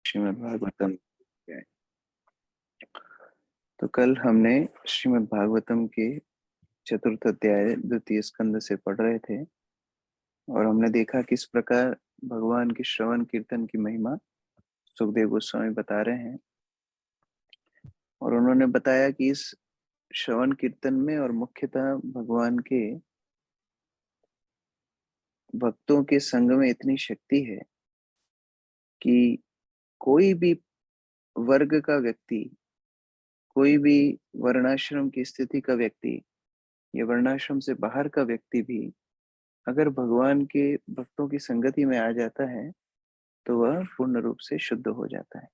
श्रीमद् भागवतम। तो कल हमने श्रीमद् भागवतम के चतुर्थ अध्याय द्वितीय स्कंद से पढ़ रहे थे और हमने देखा किस प्रकार भगवान के श्रवण कीर्तन की महिमा सुखदेव गोस्वामी बता रहे हैं। और उन्होंने बताया कि इस श्रवण कीर्तन में और मुख्यतः भगवान के भक्तों के संग में इतनी शक्ति है कि कोई भी वर्ग का व्यक्ति, कोई भी वर्णाश्रम की स्थिति का व्यक्ति या वर्णाश्रम से बाहर का व्यक्ति भी अगर भगवान के भक्तों की संगति में आ जाता है तो वह पूर्ण रूप से शुद्ध हो जाता है।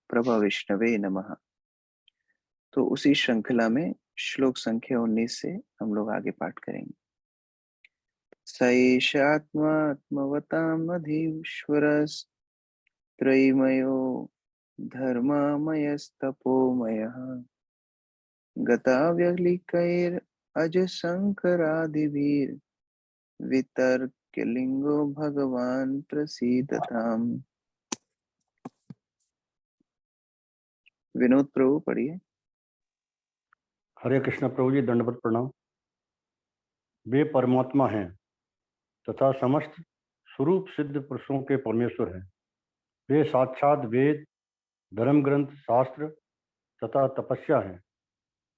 प्रभा विष्णवे नमः। तो उसी श्रृंखला में श्लोक संख्या 19 से हम लोग आगे पाठ करेंगे। सैषात्मात्मवतामधीश्वरस्त्रयीमयो धर्मामयस्तपोमयः गताव्यलिकैरजशंकरादिभिर्वितर्क्यलिंगो भगवान् प्रसीदताम्। विनोद प्रभु पढ़िए। हरे कृष्ण प्रभु जी, दंडवत प्रणाम। वे परमात्मा हैं तथा समस्त स्वरूप सिद्ध पुरुषों के परमेश्वर हैं। वे साक्षात वेद, धर्म ग्रंथ, शास्त्र तथा तपस्या हैं।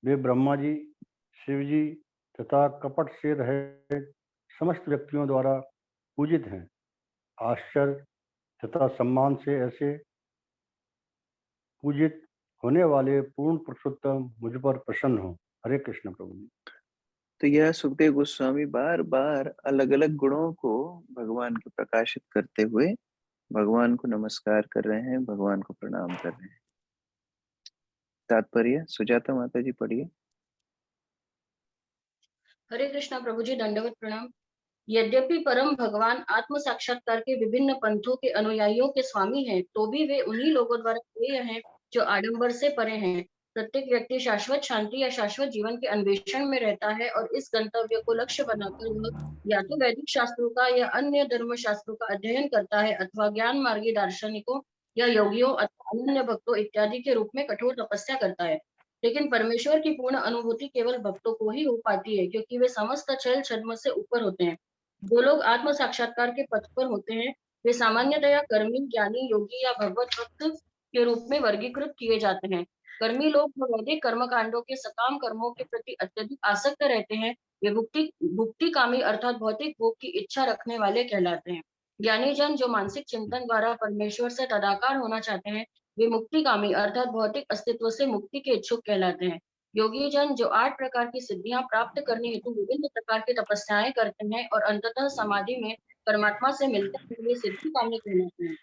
वे ब्रह्मा जी, शिव जी तथा कपट से रहित समस्त व्यक्तियों द्वारा पूजित हैं। आश्चर्य तथा सम्मान से ऐसे पूजित होने वाले पूर्ण पुरुषोत्तम मुझ पर प्रसन्न हो। हरे कृष्ण प्रभु जी। तो यह सुखदेव गोस्वामी बार बार अलग अलग गुणों को भगवान के प्रकाशित करते हुए भगवान को नमस्कार कर रहे हैं, भगवान को प्रणाम कर रहे हैं। तात्पर्य सुजाता माता जी पढ़िए। हरे कृष्णा प्रभु जी, दंडवत प्रणाम। यद्यपि परम भगवान आत्म साक्षात्कार के विभिन्न पंथों के अनुयायियों के स्वामी हैं, तो भी वे उन्हीं लोगों द्वारा प्रिय हैं जो आडंबर से परे हैं। प्रत्येक व्यक्ति शाश्वत शांति या शाश्वत जीवन के अन्वेषण में रहता है और इस गंतव्य को लक्ष्य बनाकर वह या तो वैदिक शास्त्रों का या अन्य धर्म शास्त्रों का अध्ययन करता है अथवा ज्ञान मार्गी दार्शनिकों या योगियों अथवा अनन्य भक्तों इत्यादि के रूप में कठोर तपस्या करता है। लेकिन परमेश्वर की पूर्ण अनुभूति केवल भक्तों को ही हो पाती है, क्योंकि वे समस्त छल छद्म से ऊपर होते हैं। जो लोग आत्म साक्षात्कार के पथ पर होते हैं वे सामान्यतया कर्मी, ज्ञानी, योगी या भगवत भक्त के रूप में वर्गीकृत किए जाते हैं। कर्मी लोग जो वैदिक कर्मकांडों के सकाम कर्मों के प्रति अत्यधिक आसक्त रहते हैं वे भुक्ति कामी अर्थात भौतिक भोग की इच्छा रखने वाले कहलाते हैं। ज्ञानी जन जो मानसिक चिंतन द्वारा परमेश्वर से तदाकार होना चाहते हैं वे मुक्तिकामी अर्थात भौतिक अस्तित्व से मुक्ति के इच्छुक कहलाते हैं। योगी जन जो 8 प्रकार की सिद्धियां प्राप्त करने हेतु विभिन्न प्रकार की तपस्याएं करते हैं और अंततः समाधि में परमात्मा से मिलते हैं, वे सिद्धि कामी कहलाते हैं।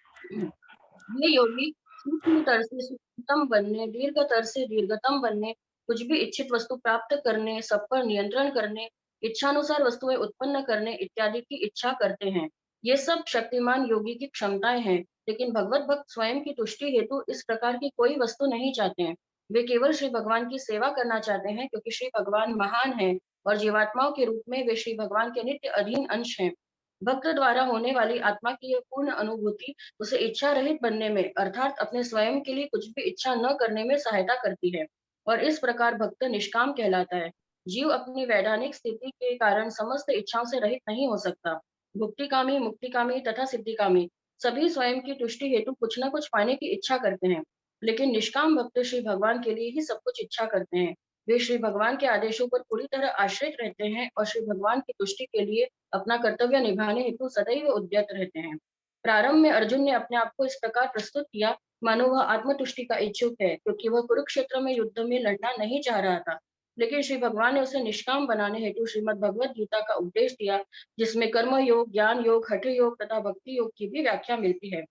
ये योगी सूक्ष्मतर से सूक्ष्मतम बनने, दीर्घतर से दीर्घतम बनने, कुछ भी इच्छित वस्तु प्राप्त करने, सब पर नियंत्रण करने, इच्छानुसार वस्तुएं उत्पन्न करने इत्यादि की इच्छा करते हैं। ये सब शक्तिमान योगी की क्षमताएं हैं, लेकिन भगवत भक्त स्वयं की तुष्टि हेतु इस प्रकार की कोई वस्तु नहीं चाहते हैं। वे केवल श्री भगवान की सेवा करना चाहते हैं, क्योंकि श्री भगवान महान है और जीवात्माओं के रूप में वे श्री भगवान के नित्य अधीन अंश हैं। भक्त द्वारा होने वाली आत्मा की यह पूर्ण अनुभूति उसे इच्छा रहित बनने में अर्थात अपने स्वयं के लिए कुछ भी इच्छा न करने में सहायता करती है और इस प्रकार भक्त निष्काम कहलाता है। जीव अपनी वैधानिक स्थिति के कारण समस्त इच्छाओं से रहित नहीं हो सकता। भुक्तिकामी, मुक्तिकामी तथा सिद्धिकामी सभी स्वयं की तुष्टि हेतु कुछ न कुछ पाने की इच्छा करते हैं, लेकिन निष्काम भक्त श्री भगवान के लिए ही सब कुछ इच्छा करते हैं। वे श्री भगवान के आदेशों पर पूरी तरह आश्रित रहते हैं और श्री भगवान की तुष्टि के लिए अपना कर्तव्य निभाने हेतु सदैव उद्यत रहते हैं। प्रारंभ में अर्जुन ने अपने आप को इस प्रकार प्रस्तुत किया मानो वह आत्मतुष्टि का इच्छुक है, क्योंकि वह कुरुक्षेत्र में युद्ध में लड़ना नहीं चाह रहा था। लेकिन श्री भगवान ने उसे निष्काम बनाने हेतु श्रीमद् भगवत गीता का उपदेश दिया, जिसमें कर्म योग, ज्ञान योग, हठ योग तथा भक्ति योग की भी व्याख्या मिलती है।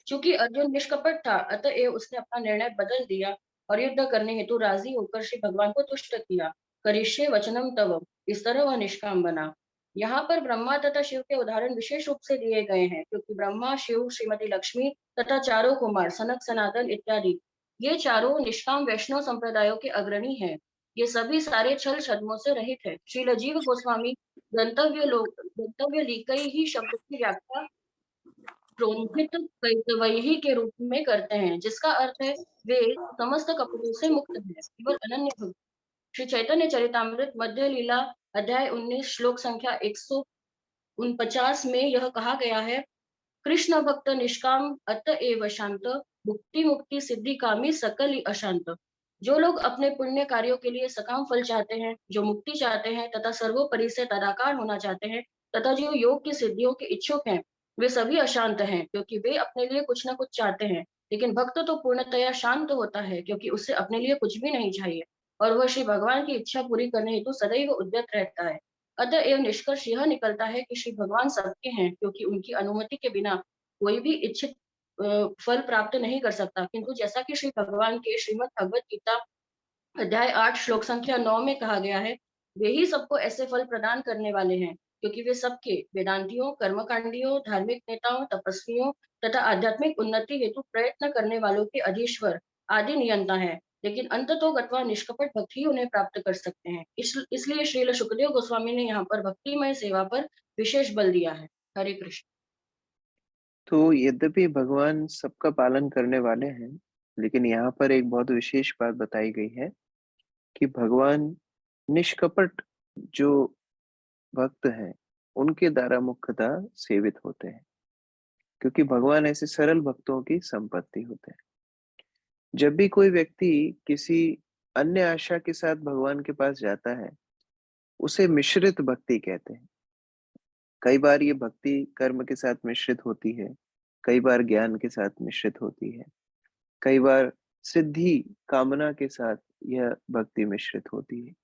चूंकि अर्जुन निष्कपट था, अतएव उसने अपना निर्णय बदल दिया और युद्ध करने हेतु राजी होकर श्री भगवान को तुष्ट किया। करिष्ये वचनम तव, इस तरह वह निष्काम बना। यहाँ पर ब्रह्मा तथा शिव के उदाहरण विशेष रूप से दिए गए हैं, क्योंकि ब्रह्मा, शिव, श्रीमती लक्ष्मी तथा चारों कुमार सनक, सनातन इत्यादि ये चारों निष्काम वैष्णव संप्रदायों के अग्रणी हैं। ये सभी सारे छल छद्मों से रहित है। श्रील जीव गोस्वामी गंतव्य लीकई ही शब्द की व्याख्या क्रोधित कैतवैही के रूप में करते हैं, जिसका अर्थ है वे समस्त कपटों से मुक्त हैं, केवल अनन्य भक्त। श्री चैतन्य चरितामृत मध्य लीला अध्याय 19 श्लोक संख्या 149 में यह कहा गया है, कृष्ण भक्त निष्काम अतएव शांत, मुक्ति मुक्ति सिद्धि कामी सकल ही अशांत। जो लोग अपने पुण्य कार्यों के लिए सकाम फल चाहते हैं, जो मुक्ति चाहते हैं तथा सर्वोपरि से तदाकार होना चाहते हैं, तथा जो योग की सिद्धियों के इच्छुक हैं, वे सभी अशांत हैं, क्योंकि वे अपने लिए कुछ न कुछ चाहते हैं। लेकिन भक्त तो पूर्णतया शांत होता है, क्योंकि उसे अपने लिए कुछ भी नहीं चाहिए और वह श्री भगवान की इच्छा पूरी करने हेतु सदैव उद्यत रहता है। अतएव निष्कर्ष यह निकलता है कि श्री भगवान सबके हैं, क्योंकि उनकी अनुमति के बिना कोई भी इच्छित फल प्राप्त नहीं कर सकता। किंतु जैसा कि श्री भगवान के श्रीमद् भगवत गीता अध्याय 8 श्लोक संख्या 9 में कहा गया है, वे ही सबको ऐसे फल प्रदान करने वाले हैं, क्योंकि वे सबके वेदांतियों, कर्मकांडियों, धार्मिक नेताओं, तपस्वियों तथा आध्यात्मिक उन्नति हेतु प्रयत्न करने वालों के अधीश्वर आदि नियंता है। लेकिन अंततो गत्वा निष्कपट भक्त ही उन्हें प्राप्त कर सकते हैं। इसलिए श्रील सुखदेव गोस्वामी ने यहाँ पर भक्तिमय सेवा पर विशेष बल दिया है। हरे कृष्ण। तो यद्यपि भगवान सबका पालन करने वाले हैं, लेकिन यहाँ पर एक बहुत विशेष बात बताई गई है कि भगवान निष्कपट जो भक्त हैं उनके द्वारा मुख्यतः सेवित होते हैं, क्योंकि भगवान ऐसे सरल भक्तों की संपत्ति होते हैं। जब भी कोई व्यक्ति किसी अन्य आशा के साथ भगवान के पास जाता है, उसे मिश्रित भक्ति कहते हैं। कई बार ये भक्ति कर्म के साथ मिश्रित होती है, कई बार ज्ञान के साथ मिश्रित होती है, कई बार सिद्धि कामना के साथ यह भक्ति मिश्रित होती है।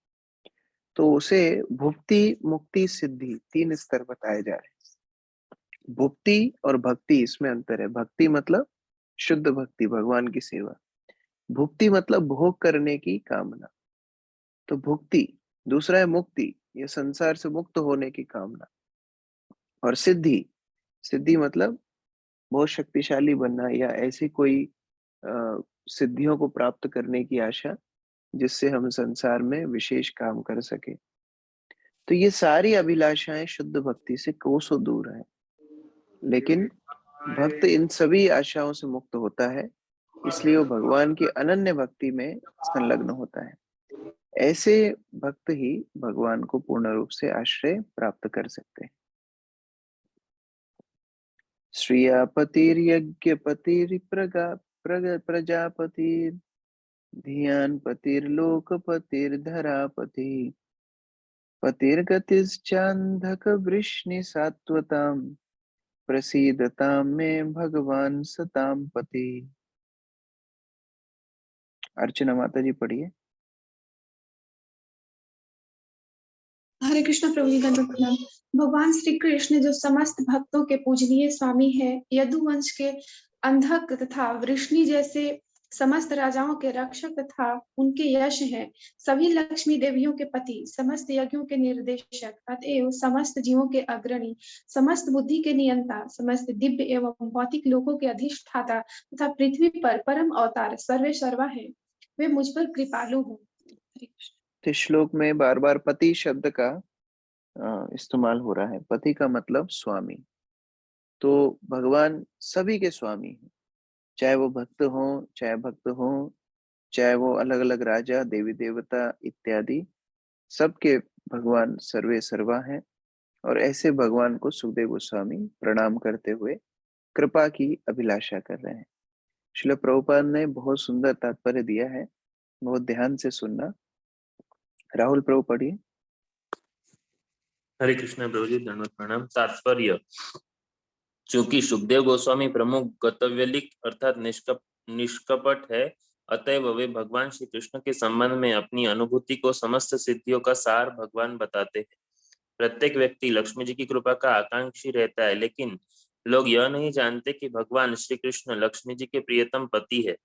तो उसे भुक्ति मुक्ति सिद्धि 3 स्तर बताए जा रहे हैं। भुक्ति और भक्ति, इसमें अंतर है। भक्ति मतलब शुद्ध भक्ति, भगवान की सेवा। भुक्ति मतलब भोग करने की कामना। तो भुक्ति। दूसरा है मुक्ति, ये संसार से मुक्त होने की कामना। और सिद्धि, सिद्धि मतलब बहुत शक्तिशाली बनना या ऐसी कोई सिद्धियों को प्राप्त करने की आशा, जिससे हम संसार में विशेष काम कर सके। तो ये सारी अभिलाषाएं शुद्ध भक्ति से कोसों दूर है, लेकिन भक्त इन सभी आशाओं से मुक्त होता है, इसलिए वो भगवान की अनन्य भक्ति में संलग्न होता है। ऐसे भक्त ही भगवान को पूर्ण रूप से आश्रय प्राप्त कर सकते हैं। प्रजापतिर धियानपतिर्लोकपतिर्धरापति पतिर्गतिश्चान्धक वृष्णि सात्वताम् प्रसीदतां मे भगवान सताम पति। अर्चना माता जी पढ़िए। हरे कृष्ण प्रभु जी, दंडवत प्रणाम। भगवान श्री कृष्ण जो समस्त भक्तों के पूजनीय स्वामी है, यदुवंश के अंधक तथा वृष्णि जैसे समस्त राजाओं के रक्षक तथा उनके यश है, सभी लक्ष्मी देवियों के पति, समस्त यज्ञों के निर्देशक, अतएव समस्त जीवों के अग्रणी, समस्त बुद्धि के नियंता, समस्त दिव्य एवं भौतिक लोकों के अधिष्ठाता तथा पृथ्वी पर परम अवतार सर्वे सर्वा है, वे मुझ पर कृपालु हो। हरे कृष्ण। इस श्लोक में बार बार पति शब्द का इस्तेमाल हो रहा है। पति का मतलब स्वामी। तो भगवान सभी के स्वामी हैं, चाहे वो भक्त हो, चाहे भक्त हो, चाहे वो अलग अलग राजा देवी देवता इत्यादि, सबके भगवान सर्वे सर्वा हैं। और ऐसे भगवान को सुखदेव गोस्वामी प्रणाम करते हुए कृपा की अभिलाषा कर रहे हैं। श्रील प्रभुपाद ने बहुत सुंदर तात्पर्य दिया है, बहुत ध्यान से सुनना। राहुल प्रभु पढ़िए। हरे कृष्ण प्रभु जी, दंडवत प्रणाम। तात्पर्य: चूंकि सुखदेव गोस्वामी प्रमुख गतव्यलिक अर्थात निष्कपट है, अतएव वे भगवान श्री कृष्ण के संबंध में अपनी अनुभूति को समस्त सिद्धियों का सार भगवान बताते हैं। प्रत्येक व्यक्ति लक्ष्मी जी की कृपा का आकांक्षी रहता है, लेकिन लोग यह नहीं जानते कि भगवान श्री कृष्ण लक्ष्मी जी के प्रियतम पति है।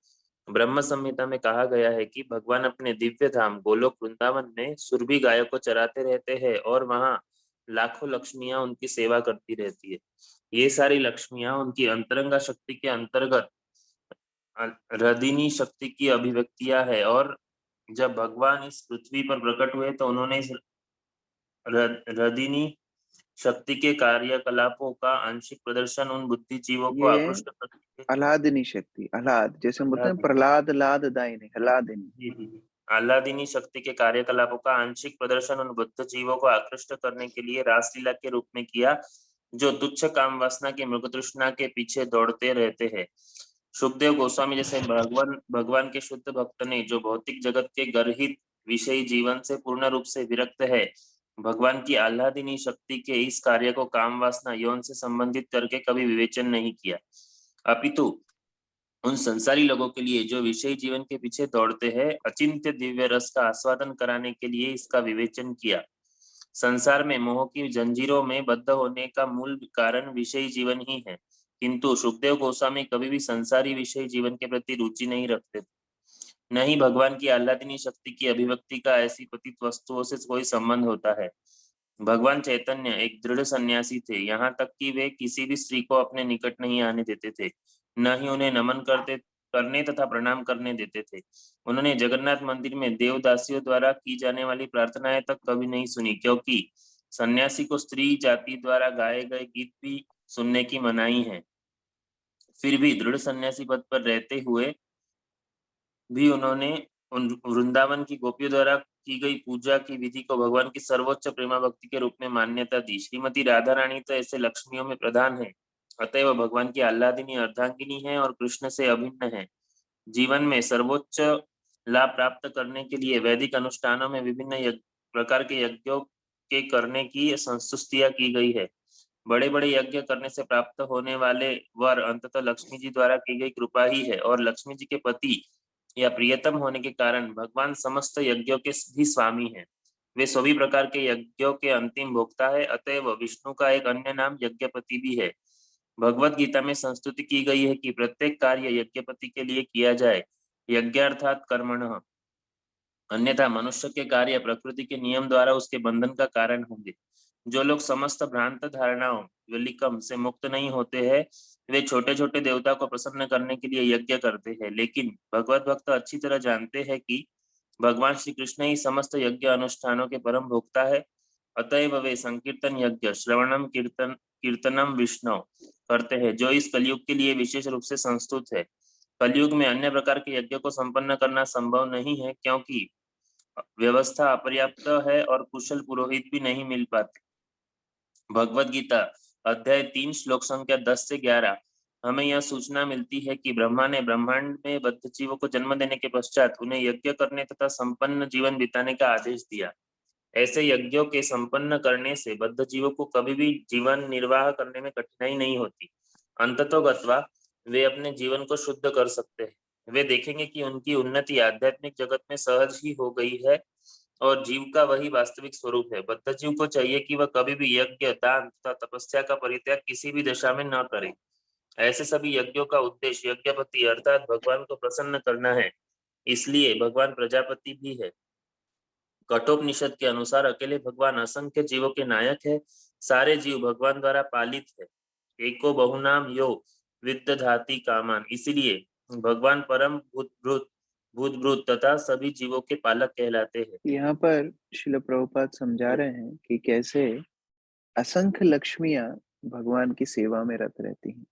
ब्रह्म संहिता में कहा गया है कि भगवान अपने दिव्य धाम गोलोक वृंदावन में सुरभि गायों को चराते रहते हैं और वहां लाखों लक्ष्मियां उनकी सेवा करती रहती है। ये सारी लक्ष्मियां उनकी अंतरंगा शक्ति के अंतर्गत हृदयनी शक्ति की अभिव्यक्तियां है, और जब भगवान इस पृथ्वी पर प्रकट हुए तो उन्होंने इस हृदयनी शक्ति के कार्यकलापों का आंशिक प्रदर्शन उन बुद्धिजीवों को ये आकृष्ट करने आह्लादिनी शक्ति, आह्लाद, जैसे हम बोलते हैं प्रहलाद लाद दायिनी, आह्लादिनी। आह्लादिनी शक्ति के कार्यकलापों का आंशिक प्रदर्शन उन बुद्ध जीवों को आकृष्ट करने के लिए रासलीला के रूप में किया, जो तुच्छ काम वासना के मृग तृष्णा के पीछे दौड़ते रहते हैं। सुखदेव गोस्वामी जैसे भगवान के शुद्ध भक्त ने, जो भौतिक जगत के गर्हित विषयी जीवन से पूर्ण रूप से विरक्त है, भगवान की आह्लादिनी शक्ति के इस कार्य को काम वासना यौन से संबंधित करके कभी विवेचन नहीं किया, अपितु उन संसारी लोगों के लिए जो विषयी जीवन के पीछे दौड़ते हैं, अचिंत्य दिव्य रस का आस्वादन कराने के लिए इसका विवेचन किया। संसार में मोह की जंजीरों में बद्ध होने का मूल कारण विषयी जीवन ही है, किंतु सुखदेव गोस्वामी कभी भी संसारी विषयी जीवन के प्रति रुचि नहीं रखते थे। नहीं भगवान की आह्लादिनी शक्ति की अभिव्यक्ति का ऐसी पतित वस्तुओं से कोई संबंध होता है। भगवान चैतन्य एक दृढ़ सन्यासी थे, यहाँ तक कि वे किसी भी स्त्री को अपने निकट नहीं आने देते थे, न ही उन्हें नमन करने तथा प्रणाम करने देते थे। उन्होंने जगन्नाथ मंदिर में देवदासियों द्वारा की जाने वाली प्रार्थनाएं तक कभी नहीं सुनी, क्योंकि सन्यासी को स्त्री जाति द्वारा गाए गए गीत भी सुनने की मनाही है। फिर भी दृढ़ सन्यासी पद पर रहते हुए भी उन्होंने वृंदावन की गोपियों द्वारा की गई पूजा की विधि को भगवान की सर्वोच्च प्रेमा भक्ति के रूप में मान्यता दी। श्रीमती राधा रानी तो ऐसे लक्ष्मियों में प्रधान है, अतएव भगवान की आह्लादिनी अर्धांगिनी है और कृष्ण से अभिन्न है। जीवन में सर्वोच्च लाभ प्राप्त करने के लिए वैदिक अनुष्ठानों में विभिन्न प्रकार के यज्ञों के करने की संस्तुतियां की गई है। बड़े बड़े यज्ञ करने से प्राप्त होने वाले वर अंततः लक्ष्मी जी द्वारा की गई कृपा ही है, और लक्ष्मी जी के पति या प्रियतम होने के कारण भगवान समस्त यज्ञों के भी स्वामी हैं। वे सभी प्रकार के यज्ञों के अंतिम भोक्ता है, अतएव विष्णु का एक अन्य नाम यज्ञपति भी है। भगवत गीता में संस्तुति की गई है कि प्रत्येक कार्य यज्ञपति के लिए किया जाए, यज्ञार्थात कर्मणः, अन्यथा मनुष्य के कार्य प्रकृति के नियम द्वारा उसके बंधन का कारण होंगे। जो लोग समस्त भ्रांत धारणाओं विलिकम से मुक्त नहीं होते हैं, वे छोटे छोटे देवता को प्रसन्न करने के लिए यज्ञ करते हैं, लेकिन भगवत भक्त अच्छी तरह जानते हैं कि भगवान श्री कृष्ण ही समस्त यज्ञ अनुष्ठानों के परम भोक्ता है। अतएव वे संकीर्तन यज्ञ, श्रवणम कीर्तनम विष्णु करते हैं, जो इस कलयुग के लिए विशेष रूप से संस्तुत है। कलयुग में अन्य प्रकार के यज्ञ को संपन्न करना संभव नहीं है, क्योंकि व्यवस्था अपर्याप्त है और कुशल पुरोहित भी नहीं मिल पाते। भगवत गीता अध्याय 3 श्लोक संख्या 10 से 11 हमें यह सूचना मिलती है कि ब्रह्मा ने ब्रह्मांड में बद्ध जीवों को जन्म देने के पश्चात उन्हें यज्ञ करने तथा संपन्न जीवन बिताने का आदेश दिया। ऐसे यज्ञों के संपन्न करने से बद्ध जीवों को कभी भी जीवन निर्वाह करने में कठिनाई नहीं होती। अंततोगत्वा वे अपने जीवन को शुद्ध कर सकते हैं। वे देखेंगे कि उनकी उन्नति आध्यात्मिक जगत में सहज ही हो गई है और जीव का वही वास्तविक स्वरूप है। बद्ध जीव को चाहिए कि वह कभी भी यज्ञ, दान तथा तपस्या का परित्याग किसी भी दशा में न करे। ऐसे सभी यज्ञों का उद्देश्य यज्ञपति अर्थात भगवान को प्रसन्न करना है, इसलिए भगवान प्रजापति भी है। कठोपनिषद के अनुसार अकेले भगवान असंख्य जीवों के नायक है। सारे जीव भगवान द्वारा पालित है। एको बहुनाम यो विदधाति कामान, इसीलिए भगवान परम भूत तथा सभी जीवों के पालक कहलाते हैं। यहाँ पर श्रील प्रभुपाद समझा रहे हैं कि कैसे असंख्य लक्ष्मियां भगवान की सेवा में रत रहती हैं।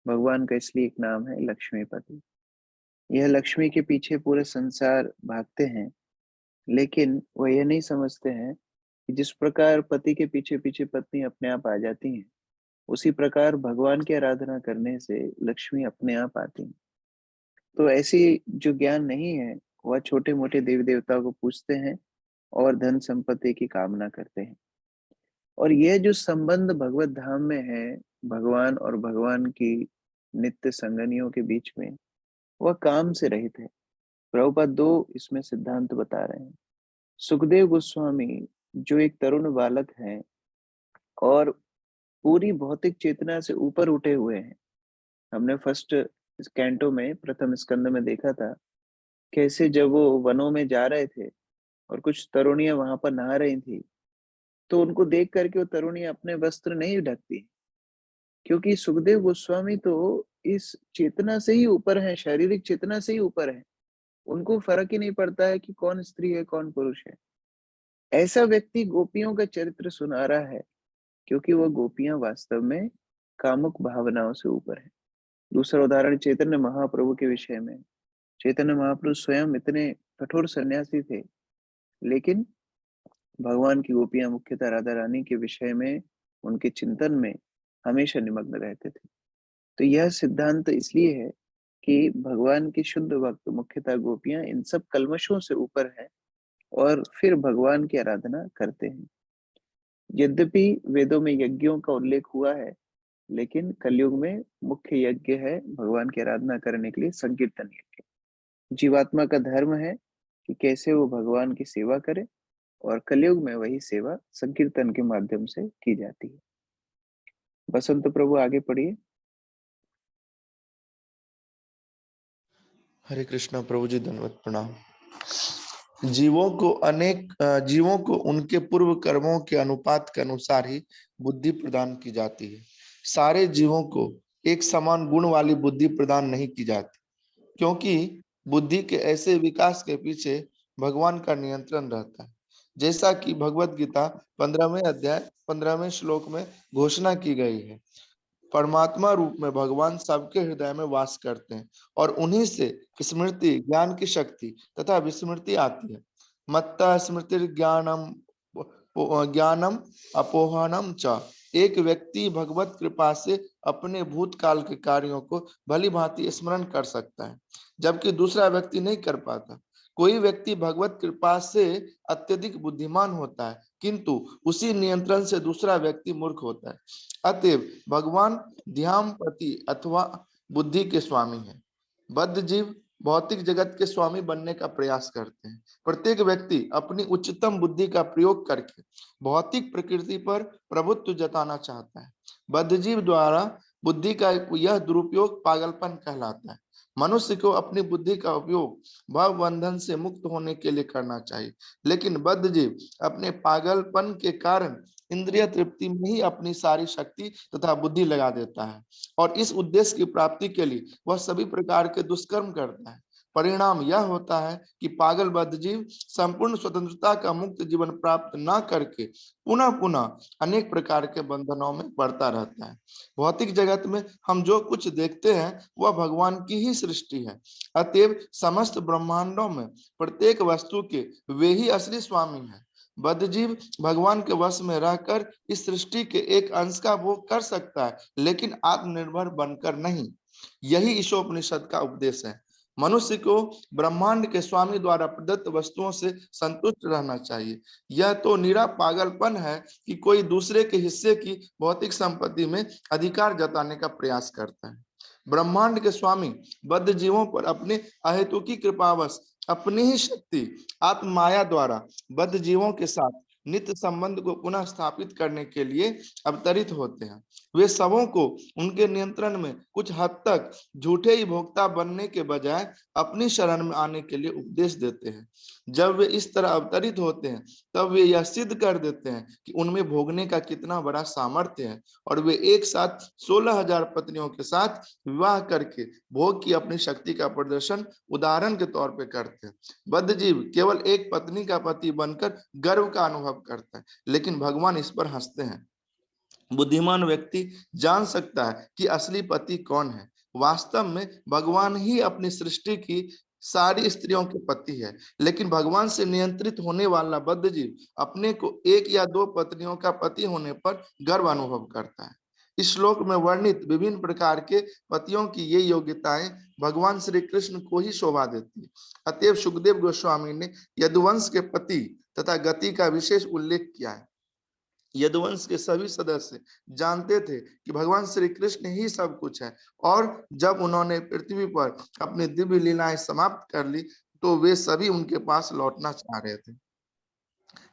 भगवान का इसलिए एक नाम है लक्ष्मीपति। यह लक्ष्मी के पीछे पूरे संसार भागते हैं, लेकिन वह यह नहीं समझते हैं कि जिस प्रकार पति के पीछे पीछे पत्नी अपने आप आ जाती हैं, उसी प्रकार भगवान की आराधना करने से लक्ष्मी अपने आप आती हैं। तो ऐसी जो ज्ञान नहीं है, वह छोटे मोटे देवी देवता को पूजते हैं और धन संपत्ति की कामना करते हैं। और यह जो संबंध भगवत धाम में है, भगवान और भगवान की नित्य संगनियों के बीच में, वह काम से रहित है। प्रभुपाद 2 इसमें सिद्धांत बता रहे हैं। सुखदेव गोस्वामी जो एक तरुण बालक हैं और पूरी भौतिक चेतना से ऊपर उठे हुए हैं। हमने फर्स्ट कैंटो में, प्रथम स्कंद में देखा था कैसे जब वो वनों में जा रहे थे और कुछ तरुणियां वहां पर नहा रही थी, तो उनको देख करके वो तरुणियां अपने वस्त्र नहीं ढकती, क्योंकि सुखदेव गोस्वामी तो इस चेतना से ही ऊपर है, शारीरिक चेतना से ही ऊपर है। उनको फर्क ही नहीं पड़ता है कि कौन स्त्री है कौन पुरुष है। ऐसा व्यक्ति गोपियों का चरित्र सुना रहा है क्योंकि वह गोपियां वास्तव में कामुक भावनाओं से ऊपर है। दूसरा उदाहरण चैतन्य महाप्रभु के विषय में। चैतन्य महाप्रभु स्वयं इतने कठोर सन्यासी थे, लेकिन भगवान की गोपियां मुख्यतः राधा रानी के विषय में, उनके चिंतन में हमेशा निमग्न रहते थे। तो यह सिद्धांत इसलिए है कि भगवान की शुद्ध भक्त मुख्यतः गोपियां इन सब कल्मशों से ऊपर है और फिर भगवान की आराधना करते हैं। यद्यपि वेदों में यज्ञों का उल्लेख हुआ है, लेकिन कलयुग में मुख्य यज्ञ है भगवान की आराधना करने के लिए संकीर्तन यज्ञ। जीवात्मा का धर्म है कि कैसे वो भगवान की सेवा करे, और कलयुग में वही सेवा संकीर्तन के माध्यम से की जाती है। बसंत प्रभु आगे पढ़िए। हरे कृष्णा प्रभु जी, धन्यवाद, प्रणाम। जीवों को उनके पूर्व कर्मों के अनुपात के अनुसार ही बुद्धि प्रदान की जाती है। सारे जीवों को एक समान गुण वाली बुद्धि प्रदान नहीं की जाती, क्योंकि बुद्धि के ऐसे विकास के पीछे भगवान का नियंत्रण रहता है। जैसा कि भगवत गीता 15वें अध्याय 15वें श्लोक में घोषणा की गई है, परमात्मा रूप में भगवान सबके हृदय में वास करते हैं और उन्हीं से स्मृति, ज्ञान की शक्ति तथा विस्मृति आती है। मत्ता स्मृति ज्ञानम अपोहनम च। एक व्यक्ति भगवत कृपा से अपने भूतकाल के कार्यों को भली भांति स्मरण कर सकता है, जबकि दूसरा व्यक्ति नहीं कर पाता। कोई व्यक्ति भगवत कृपा से अत्यधिक बुद्धिमान होता है, किंतु उसी नियंत्रण से दूसरा व्यक्ति मूर्ख होता है। अतएव भगवान ध्यानपति अथवा बुद्धि के स्वामी है। बद्ध जीव भौतिक जगत के स्वामी बनने का प्रयास करते हैं। प्रत्येक व्यक्ति अपनी उच्चतम बुद्धि का प्रयोग करके भौतिक प्रकृति पर प्रभुत्व जताना चाहता है। बद्ध जीव द्वारा बुद्धि का यह दुरुपयोग पागलपन कहलाता है। मनुष्य को अपनी बुद्धि का उपयोग भव बंधन से मुक्त होने के लिए करना चाहिए, लेकिन बद्ध जीव अपने पागलपन के कारण इंद्रिय तृप्ति में ही अपनी सारी शक्ति तथा बुद्धि लगा देता है और इस उद्देश्य की प्राप्ति के लिए वह सभी प्रकार के दुष्कर्म करता है। परिणाम यह होता है कि पागल बद्ध जीव संपूर्ण स्वतंत्रता का मुक्त जीवन प्राप्त न करके पुनः पुनः अनेक प्रकार के बंधनों में पड़ता रहता है। भौतिक जगत में हम जो कुछ देखते हैं वह भगवान की ही सृष्टि है। अतएव समस्त ब्रह्मांडों में प्रत्येक वस्तु के वे ही असली स्वामी हैं। बद्ध जीव भगवान के वश में रहकर इस सृष्टि के एक अंश का भोग कर सकता है, लेकिन आत्मनिर्भर बनकर नहीं। यही ईशोपनिषद का उपदेश है। मनुष्य को ब्रह्मांड के स्वामी द्वारा प्रदत्त वस्तुओं से संतुष्ट रहना चाहिए। यह तो निरा पागलपन है कि कोई दूसरे के हिस्से की भौतिक संपत्ति में अधिकार जताने का प्रयास करता है। ब्रह्मांड के स्वामी बद्ध जीवों पर अपने अहेतुकी कृपावश अपनी ही शक्ति आत्म माया द्वारा बद्ध जीवों के साथ नित्य संबंध को पुनः स्थापित करने के लिए अवतरित होते हैं। वे सबों को उनके नियंत्रण में कुछ हद तक झूठे ही भोक्ता बनने के बजाय अपनी शरण में आने के लिए उपदेश देते हैं। जब वे इस तरह अवतरित होते हैं, तब वे यह सिद्ध कर देते हैं कि उनमें भोगने का कितना बड़ा सामर्थ्य है और वे एक साथ 16,000 पत्नियों के साथ विवाह करके भोग की अपनी शक्ति का प्रदर्शन उदाहरण के तौर पर करते हैं। बद्ध जीव केवल एक पत्नी का पति बनकर गर्व का अनुभव करता है, लेकिन भगवान इस पर हंसते हैं। बुद्धिमान व्यक्ति जान सकता है कि असली पति कौन है। वास्तव में भगवान ही अपनी सृष्टि की सारी स्त्रियों के पति है, लेकिन भगवान से नियंत्रित होने वाला बद्ध जीव अपने को एक या दो पत्नियों का पति होने पर गर्व अनुभव करता है। इस श्लोक में वर्णित विभिन्न प्रकार के पतियों की ये योग्यताएं भगवान श्री कृष्ण को ही शोभा देती है। अतएव सुखदेव गोस्वामी ने यदुवंश के पति तथा गति का विशेष उल्लेख किया है। यदुवंश के सभी सदस्य जानते थे कि भगवान श्री कृष्ण ही सब कुछ है, और जब उन्होंने पृथ्वी पर अपनी दिव्य लीलाएं समाप्त कर ली तो वे सभी उनके पास लौटना चाह रहे थे।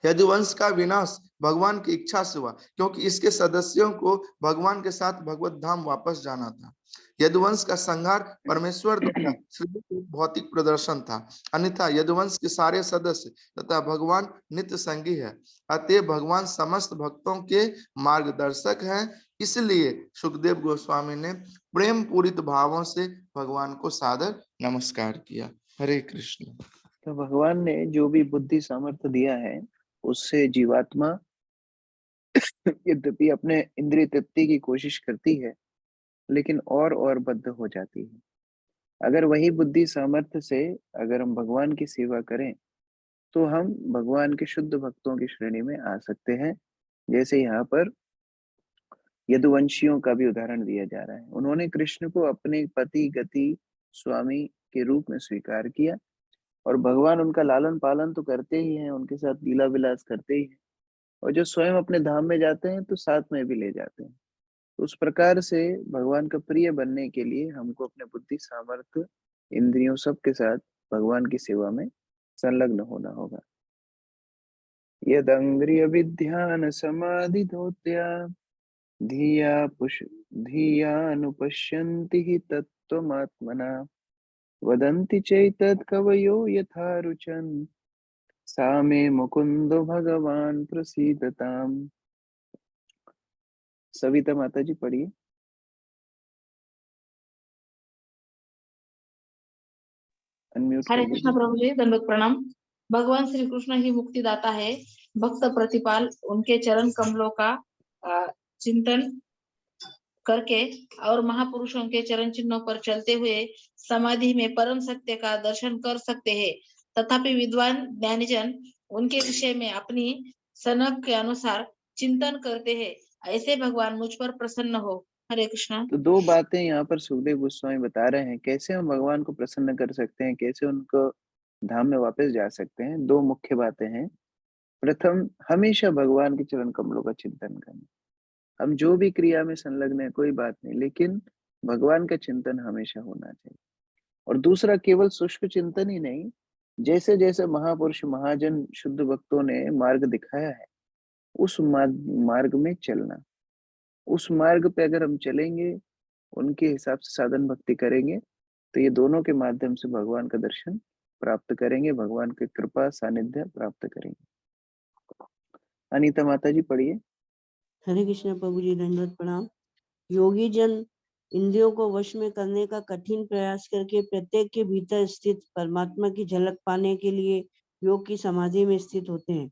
यदुवंश का विनाश भगवान की इच्छा से हुआ, क्योंकि इसके सदस्यों को भगवान के साथ भगवत धाम वापस जाना था। यदुवंश का संहार परमेश्वर द्वारा सृजित भौतिक प्रदर्शन था, अन्यथा यदुवंश के सारे सदस्य तथा भगवान नित्य संगी है। अतएव भगवान समस्त भक्तों के मार्गदर्शक हैं। इसलिए सुखदेव गोस्वामी ने प्रेम पूरित भावों से भगवान को सादर नमस्कार किया। हरे कृष्ण। तो भगवान ने जो भी बुद्धि सामर्थ्य दिया है, उससे जीवात्मा यद्यपि अपने इंद्रिय तृप्ति की कोशिश करती है, लेकिन और बद्ध हो जाती है। अगर वही बुद्धि सामर्थ्य से अगर हम भगवान की सेवा करें, तो हम भगवान के शुद्ध भक्तों की श्रेणी में आ सकते हैं। जैसे यहाँ पर यदुवंशियों का भी उदाहरण दिया जा रहा है। उन्होंने कृष्ण को अपने पति, गति, स्वामी के रूप में स्वीकार किया और भगवान उनका लालन-पालन तो करते ही हैं, उनके साथ लीला-विलास करते ही हैं और जो स्वयं अपने धाम में जाते हैं, तो साथ में भी ले जाते हैं। तो उस प्रकार से भगवान का प्रिय बनने के लिए हमको अपने बुद्धि, सामर्थ्य, इंद्रियों सबके साथ भगवान की सेवा में संलग्न होना होगा। यदङ्घ्रियविध्यानसमाधिधौत्या धियानुपश्यन्ति हि तत्त्वमात्मना वदन्ति चैतत्कवयो यथा रुचन् सा मे मुकुंदो भगवान प्रसीदताम्। सविता माता जी पढ़िए। अनम्यूट हरे कर कृष्ण लीजिए। प्रभु जी, दंडवत प्रणाम। भगवान श्री कृष्ण ही मुक्तिदाता है। भक्त प्रतिपाल उनके चरण कमलों का चिंतन करके और महापुरुषों के चरण चिन्हों पर चलते हुए समाधि में परम सत्य का दर्शन कर सकते हैं। तथापि विद्वान ज्ञानीजन उनके विषय में अपनी सनक के अनुसार चिंतन करते हैं। ऐसे भगवान मुझ पर प्रसन्न हो। हरे कृष्ण। तो दो बातें यहाँ पर सुखदेव गोस्वामी बता रहे हैं, कैसे हम भगवान को प्रसन्न कर सकते हैं, कैसे उनको धाम में वापस जा सकते हैं। दो मुख्य बातें हैं। प्रथम, हमेशा भगवान के चरण कमलों का चिंतन करना। हम जो भी क्रिया में संलग्न है कोई बात नहीं, लेकिन भगवान का चिंतन हमेशा होना चाहिए। और दूसरा, केवल शुष्क चिंतन ही नहीं, जैसे जैसे महापुरुष, महाजन, शुद्ध भक्तों ने मार्ग दिखाया है, उस मार्ग में चलना। उस मार्ग पे अगर हम चलेंगे, उनके हिसाब से साधन भक्ति करेंगे, तो ये दोनों के माध्यम से भगवान का दर्शन प्राप्त करेंगे, भगवान की कृपा सानिध्य प्राप्त करेंगे। अनीता माता जी पढ़िए। हरे कृष्ण प्रभु जी, दंडवत प्रणाम। योगी जन इंद्रियों को वश में करने का कठिन प्रयास करके प्रत्येक के भीतर स्थित परमात्मा की झलक पाने के लिए योग की समाधि में स्थित होते हैं,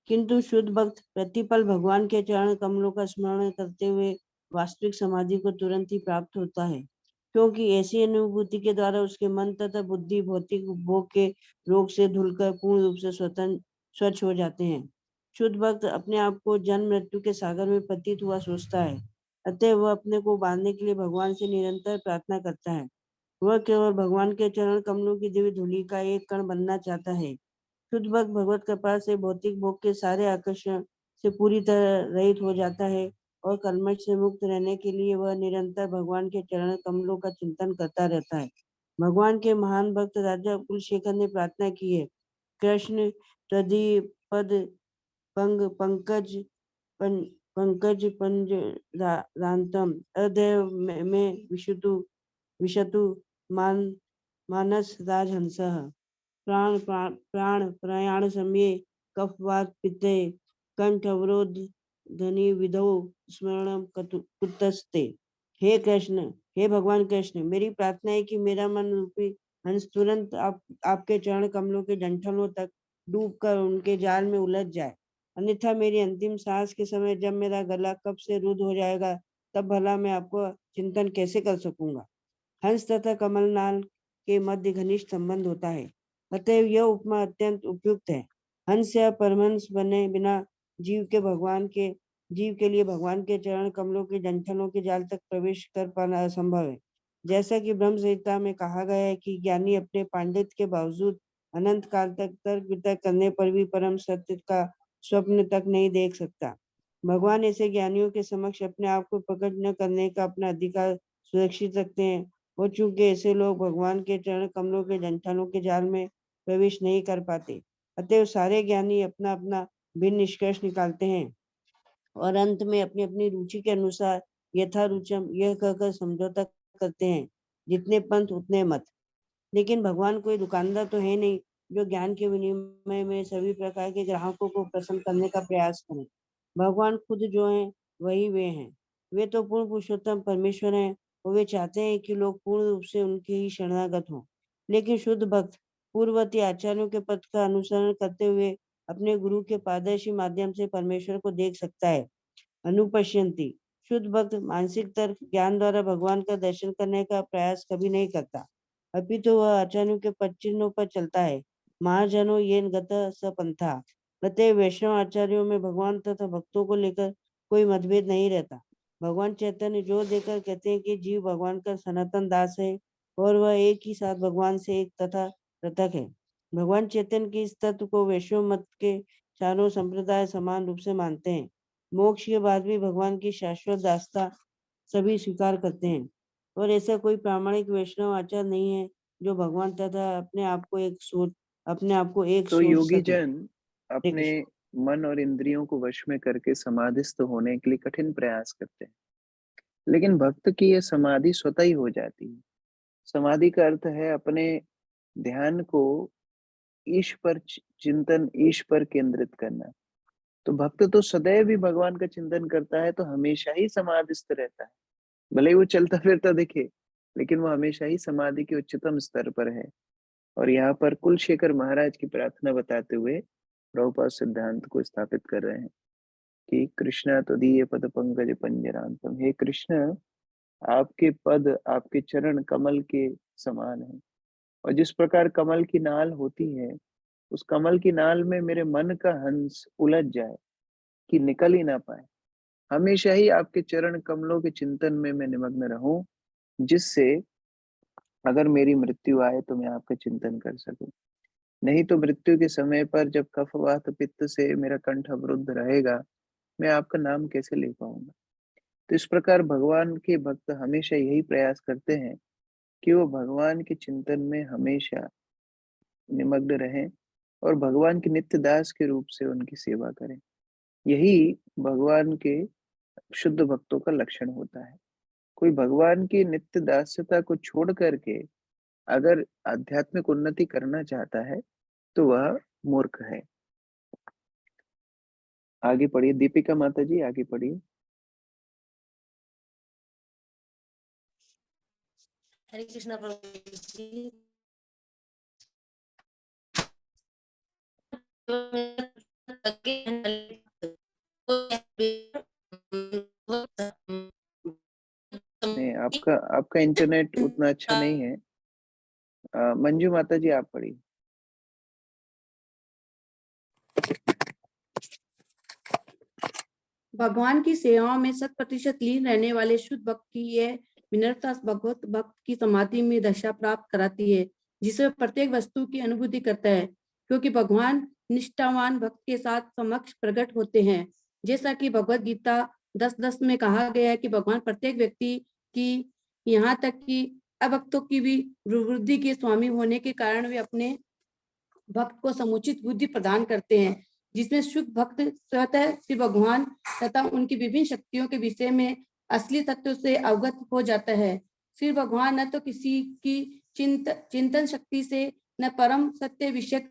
किंतु शुद्ध भक्त प्रतिपल भगवान के चरण कमलों का स्मरण करते हुए वास्तविक समाधि को तुरंत ही प्राप्त होता है, क्योंकि ऐसी अनुभूति के द्वारा उसके मन तथा बुद्धि भौतिक उपभोग के रोग से धुलकर पूर्ण रूप से स्वच्छ हो जाते हैं। शुद्ध भक्त अपने आप को जन्म मृत्यु के सागर में पतित हुआ सोचता है, अतः वह अपने को बांधने के लिए भगवान से निरंतर प्रार्थना करता है। वह केवल भगवान के चरण कमलों की दिव्य धूलि का एक कण बनना चाहता है। शुद्ध भक्त भगवत कृपा से भौतिक भोग के सारे आकर्षण से पूरी तरह रहित हो जाता है और कलमश से मुक्त रहने के लिए वह निरंतर भगवान के चरण कमलों का चिंतन करता रहता है। भगवान के महान भक्त राजा कुलशेखर ने प्रार्थना की है, कृष्ण तदीपद पंकज पंज रांतम अदैव में विशतु मानस राजहंसः प्राण प्रयाण समये कफवात पित्ते कंठ अवरोध धनी विधौ स्मरण कुतस्ते। हे कृष्ण, हे भगवान कृष्ण, मेरी प्रार्थना है कि मेरा मन रूपी हंस तुरंत आपके चरण कमलों के डंठलों तक डूबकर उनके जाल में उलझ जाए, अन्यथा मेरी अंतिम सांस के समय जब मेरा गला कब से रुद्ध हो जाएगा, तब भला मैं आपको चिंतन कैसे कर सकूंगा। हंस तथा कमलनाल के मध्य घनिष्ठ संबंध होता है, अतएव यह उपमा अत्यंत उपयुक्त है। हंस या परमहंस बने बिना जीव के लिए भगवान के चरण कमलों के डंठलों के जाल तक प्रवेश कर पाना असंभव है। जैसा कि ब्रह्म संहिता में कहा गया है कि ज्ञानी अपने पांडित्य के बावजूद अनंत काल तक तर्क वितर्क करने पर भी परम सत्य का स्वप्न तक नहीं देख सकता। भगवान ऐसे ज्ञानियों के समक्ष अपने आप को प्रकट न करने का अपना अधिकार सुरक्षित रखते हैं, और चूंकि ऐसे लोग भगवान के चरण कमलों के डंठलों के जाल में प्रवेश नहीं कर पाते, अतएव सारे ज्ञानी अपना अपना भिन्न निष्कर्ष निकालते हैं और अंत में अपनी अपनी रुचि के अनुसार यथा रुचम यह कहकर समझौता करते हैं, जितने पंथ उतने मत। लेकिन भगवान कोई दुकानदार तो है नहीं जो ज्ञान के विनिमय में सभी प्रकार के ग्राहकों को प्रसन्न करने का प्रयास करें। भगवान खुद जो हैं वही वे हैं। वे तो पूर्ण पुरुषोत्तम परमेश्वर हैं और वे चाहते हैं कि लोग पूर्ण रूप से उनके ही शरणागत हों। लेकिन शुद्ध भक्त पूर्ववर्ती आचार्यों के पथ का अनुसरण करते हुए अपने गुरु के पारदर्शी माध्यम से परमेश्वर को देख सकता है। अनुपश्यन्ति। शुद्ध भक्त मानसिक तर्क ज्ञान द्वारा भगवान का दर्शन करने का प्रयास कभी नहीं करता, अपितु वह आचार्यों के पदचिन्हों पर चलता है। महाजनों येन गतः स पंथा। अतः वैष्णव आचार्यों में भगवान तथा भक्तों को लेकर कोई मतभेद नहीं रहता। भगवान चैतन्य जोर देकर कहते हैं कि जीव भगवान का सनातन दास है और वह एक ही साथ भगवान से एक तथा पृथक है। भगवान चैतन्य के इस तत्व को वैष्णव मत के चारों संप्रदाय समान रूप से मानते हैं। मोक्ष के बाद भी भगवान की शाश्वत दासता सभी स्वीकार करते हैं और ऐसा कोई प्रामाणिक वैष्णव आचार्य नहीं है जो भगवान तथा अपने आप को एक तो सोच योगी सके। जन अपने मन और इंद्रियों को वश में करके समाधिस्थ होने के लिए कठिन प्रयास करते हैं, लेकिन भक्त की यह समाधि स्वतः ही हो जाती है। समाधि का अर्थ है अपने ध्यान को ईश पर चिंतन, ईश पर केंद्रित करना। तो भक्त तो सदैव ही भगवान का चिंतन करता है, तो हमेशा ही समाधिस्थ रहता है। भले ही वो चलता फिरता दिखे, लेकिन वो हमेशा ही समाधि के उच्चतम स्तर पर है। और यहाँ पर कुलशेखर महाराज की प्रार्थना बताते हुए प्रभुपाद सिद्धांत को स्थापित कर रहे हैं कि कृष्णा त्वदीय पद पंकज पंजरांतम। हे कृष्ण, आपके पद, आपके चरण कमल के समान है। और जिस प्रकार कमल की नाल होती है, उस कमल की नाल में मेरे मन का हंस उलझ जाए कि निकल ही ना पाए, हमेशा ही आपके चरण कमलों के चिंतन में मैं निमग्न रहूं, जिससे अगर मेरी मृत्यु आए तो मैं आपका चिंतन कर सकूं। नहीं तो मृत्यु के समय पर जब कफ वात पित्त से मेरा कंठ अवरुद्ध रहेगा, मैं आपका नाम कैसे ले पाऊंगा। तो इस प्रकार भगवान के भक्त हमेशा यही प्रयास करते हैं कि वो भगवान के चिंतन में हमेशा निमग्न रहें और भगवान के नित्य दास के रूप से उनकी सेवा करें। यही भगवान के शुद्ध भक्तों का लक्षण होता है। कोई भगवान की नित्य दास्यता को छोड़ करके अगर आध्यात्मिक उन्नति करना चाहता है तो वह मूर्ख है। आगे पढ़िए दीपिका माता जी, आगे पढ़िए। हरे कृष्णा प्रभु जी। नहीं, आपका इंटरनेट उतना अच्छा नहीं है। मंजू माता जी, आप पढ़िए। भगवान की सेवा में 100% लीन रहने वाले शुद्ध भक्त की यह विनम्रता भगवत भक्त की समाधि में दशा प्राप्त कराती है, जिसमें प्रत्येक वस्तु की अनुभूति करता है, क्योंकि भगवान निष्ठावान भक्त के साथ समक्ष प्रकट होते हैं। जैसा कि भगवत गीता 10:10 में कहा गया है कि भगवान प्रत्येक व्यक्ति की, यहाँ तक कि अभक्तों की भी वृद्धि के स्वामी होने के कारण वे अपने भक्त को समुचित बुद्धि प्रदान करते हैं, जिसमें शुद्ध भक्त स्वतः श्री भगवान तथा उनकी विभिन्न शक्तियों के विषय में असली तत्व से अवगत हो जाता है। श्री भगवान न तो किसी की चिंतन शक्ति से, न परम सत्य विषय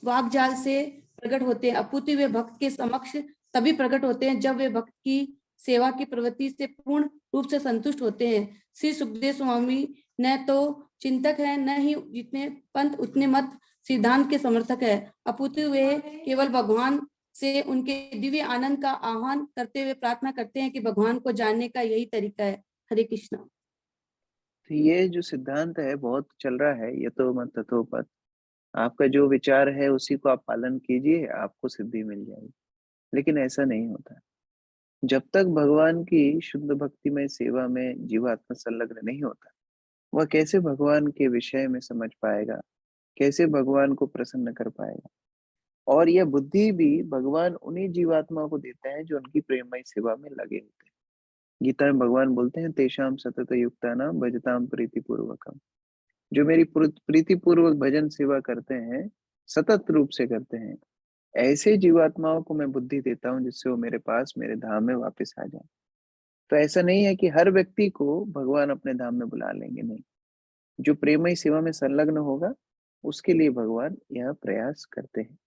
वाक्जाल से प्रकट होते हैं, अपितु वे भक्त के समक्ष तभी प्रकट होते हैं जब वे भक्त की सेवा की प्रवृत्ति से पूर्ण रूप से संतुष्ट होते हैं। श्री सुखदेव स्वामी न तो चिंतक है, न ही जितने पंथ उतने मत सिद्धांत के समर्थक है, अपितु वे केवल भगवान से उनके दिव्य आनंद का आह्वान करते हुए प्रार्थना करते हैं कि भगवान को जानने का यही तरीका है। हरे कृष्णा। तो ये जो सिद्धांत है बहुत चल रहा है, ये तो मत तथोपत, आपका जो विचार है उसी को आप पालन कीजिए, आपको सिद्धि मिल जाएगी। लेकिन ऐसा नहीं होता। जब तक भगवान की शुद्ध भक्तिमय सेवा में जीवात्मा संलग्न नहीं होता, वह कैसे भगवान के विषय में समझ पाएगा, कैसे भगवान को प्रसन्न कर पाएगा। और यह बुद्धि भी भगवान उन्हीं जीवात्मा को देता है जो उनकी प्रेममय सेवा में लगे होते हैं। गीता में भगवान बोलते हैं, तेषाम सतत युक्तानाम भजताम प्रीति पूर्वकम। जो मेरी प्रीति पूर्वक भजन सेवा करते हैं, सतत रूप से करते हैं, ऐसे जीवात्माओं को मैं बुद्धि देता हूँ जिससे वो मेरे पास, मेरे धाम में वापस आ जाए। तो ऐसा नहीं है कि हर व्यक्ति को भगवान अपने धाम में बुला लेंगे, नहीं। जो प्रेममय सेवा में संलग्न होगा उसके लिए भगवान यह प्रयास करते हैं।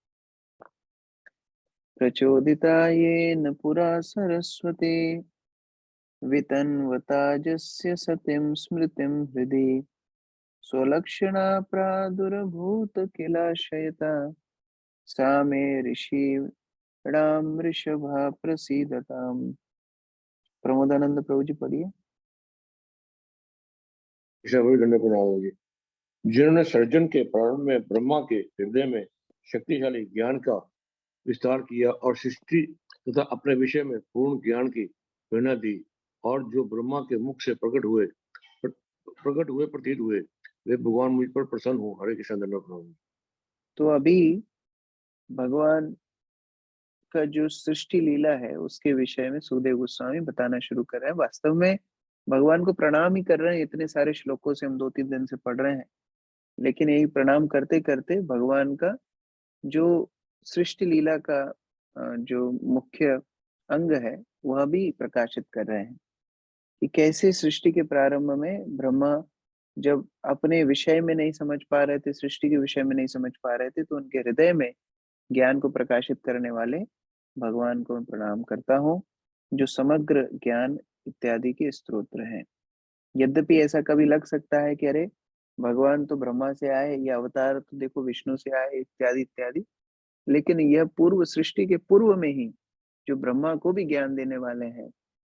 प्रचोदिता येन पुरा सरस्वती वितन्वताजस्य सतिं स्मृतिं हृदि स्वलक्षणा प्रादुर्भूत किलाशयता सा मे ऋषि राम वृषभा प्रसीदताम। प्रमोदानंद प्रभु जी पढ़िए। जी, जिन्होंने सर्जन के प्रारंभ में ब्रह्मा के हृदय में शक्तिशाली ज्ञान का विस्तार किया और सृष्टि तथा अपने विषय में पूर्ण ज्ञान की प्रेरणा दी, और जो ब्रह्मा के मुख से प्रकट हुए प्रतीत हुए, वे भगवान मुझ पर प्रसन्न हो। हरे कृष्ण। धन्यवाद। तो अभी भगवान का जो सृष्टि लीला है उसके विषय में सुखदेव गोस्वामी बताना शुरू कर रहे हैं। वास्तव में भगवान को प्रणाम ही कर रहे हैं, इतने सारे श्लोकों से हम 2-3 दिन से पढ़ रहे हैं, लेकिन यही प्रणाम करते करते भगवान का जो सृष्टि लीला का जो मुख्य अंग है वह भी प्रकाशित कर रहे हैं कि कैसे सृष्टि के प्रारंभ में ब्रह्मा जब अपने विषय में नहीं समझ पा रहे थे, सृष्टि के विषय में नहीं समझ पा रहे थे, तो उनके हृदय में ज्ञान को प्रकाशित करने वाले भगवान को मैं प्रणाम करता हूँ, जो समग्र ज्ञान इत्यादि के स्तोत्र हैं। यद्यपि ऐसा कभी लग सकता है कि अरे भगवान तो ब्रह्मा से आए, या अवतार तो देखो विष्णु से आए, इत्यादि इत्यादि, लेकिन यह पूर्व सृष्टि के पूर्व में ही जो ब्रह्मा को भी ज्ञान देने वाले हैं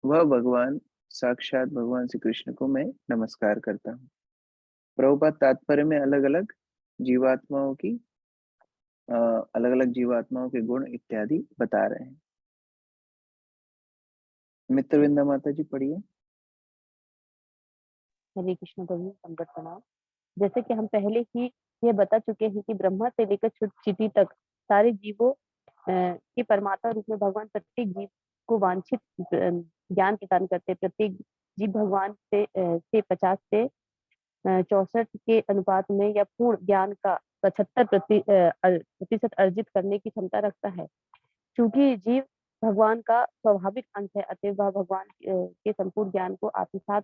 वह भगवान साक्षात भगवान श्री कृष्ण को मैं नमस्कार करता हूँ। प्रभुपाद तात्पर्य में अलग अलग जीवात्माओं की अलग अलग जीवात्माओं के गुण इत्यादि बता रहे हैं। मित्रविंदा माता जी पढ़िए। हरे कृष्ण प्रभु, संकट प्रणाम। जैसे कि हम पहले ही ये बता चुके हैं कि ब्रह्मा से लेकर चींटी तक सारे जीवों के परमात्मा रूप में भगवान प्रत्येक जीव को वांछित ज्ञान प्रदान करते। प्रत्येक जीव भगवान से 50 से 64 के अनुपात में या पूर्ण ज्ञान का 75% अर्जित करने की क्षमता रखता है। क्योंकि जीव भगवान का स्वाभाविक अंश है, अतः वह भगवान के संपूर्ण ज्ञान को आत्मसात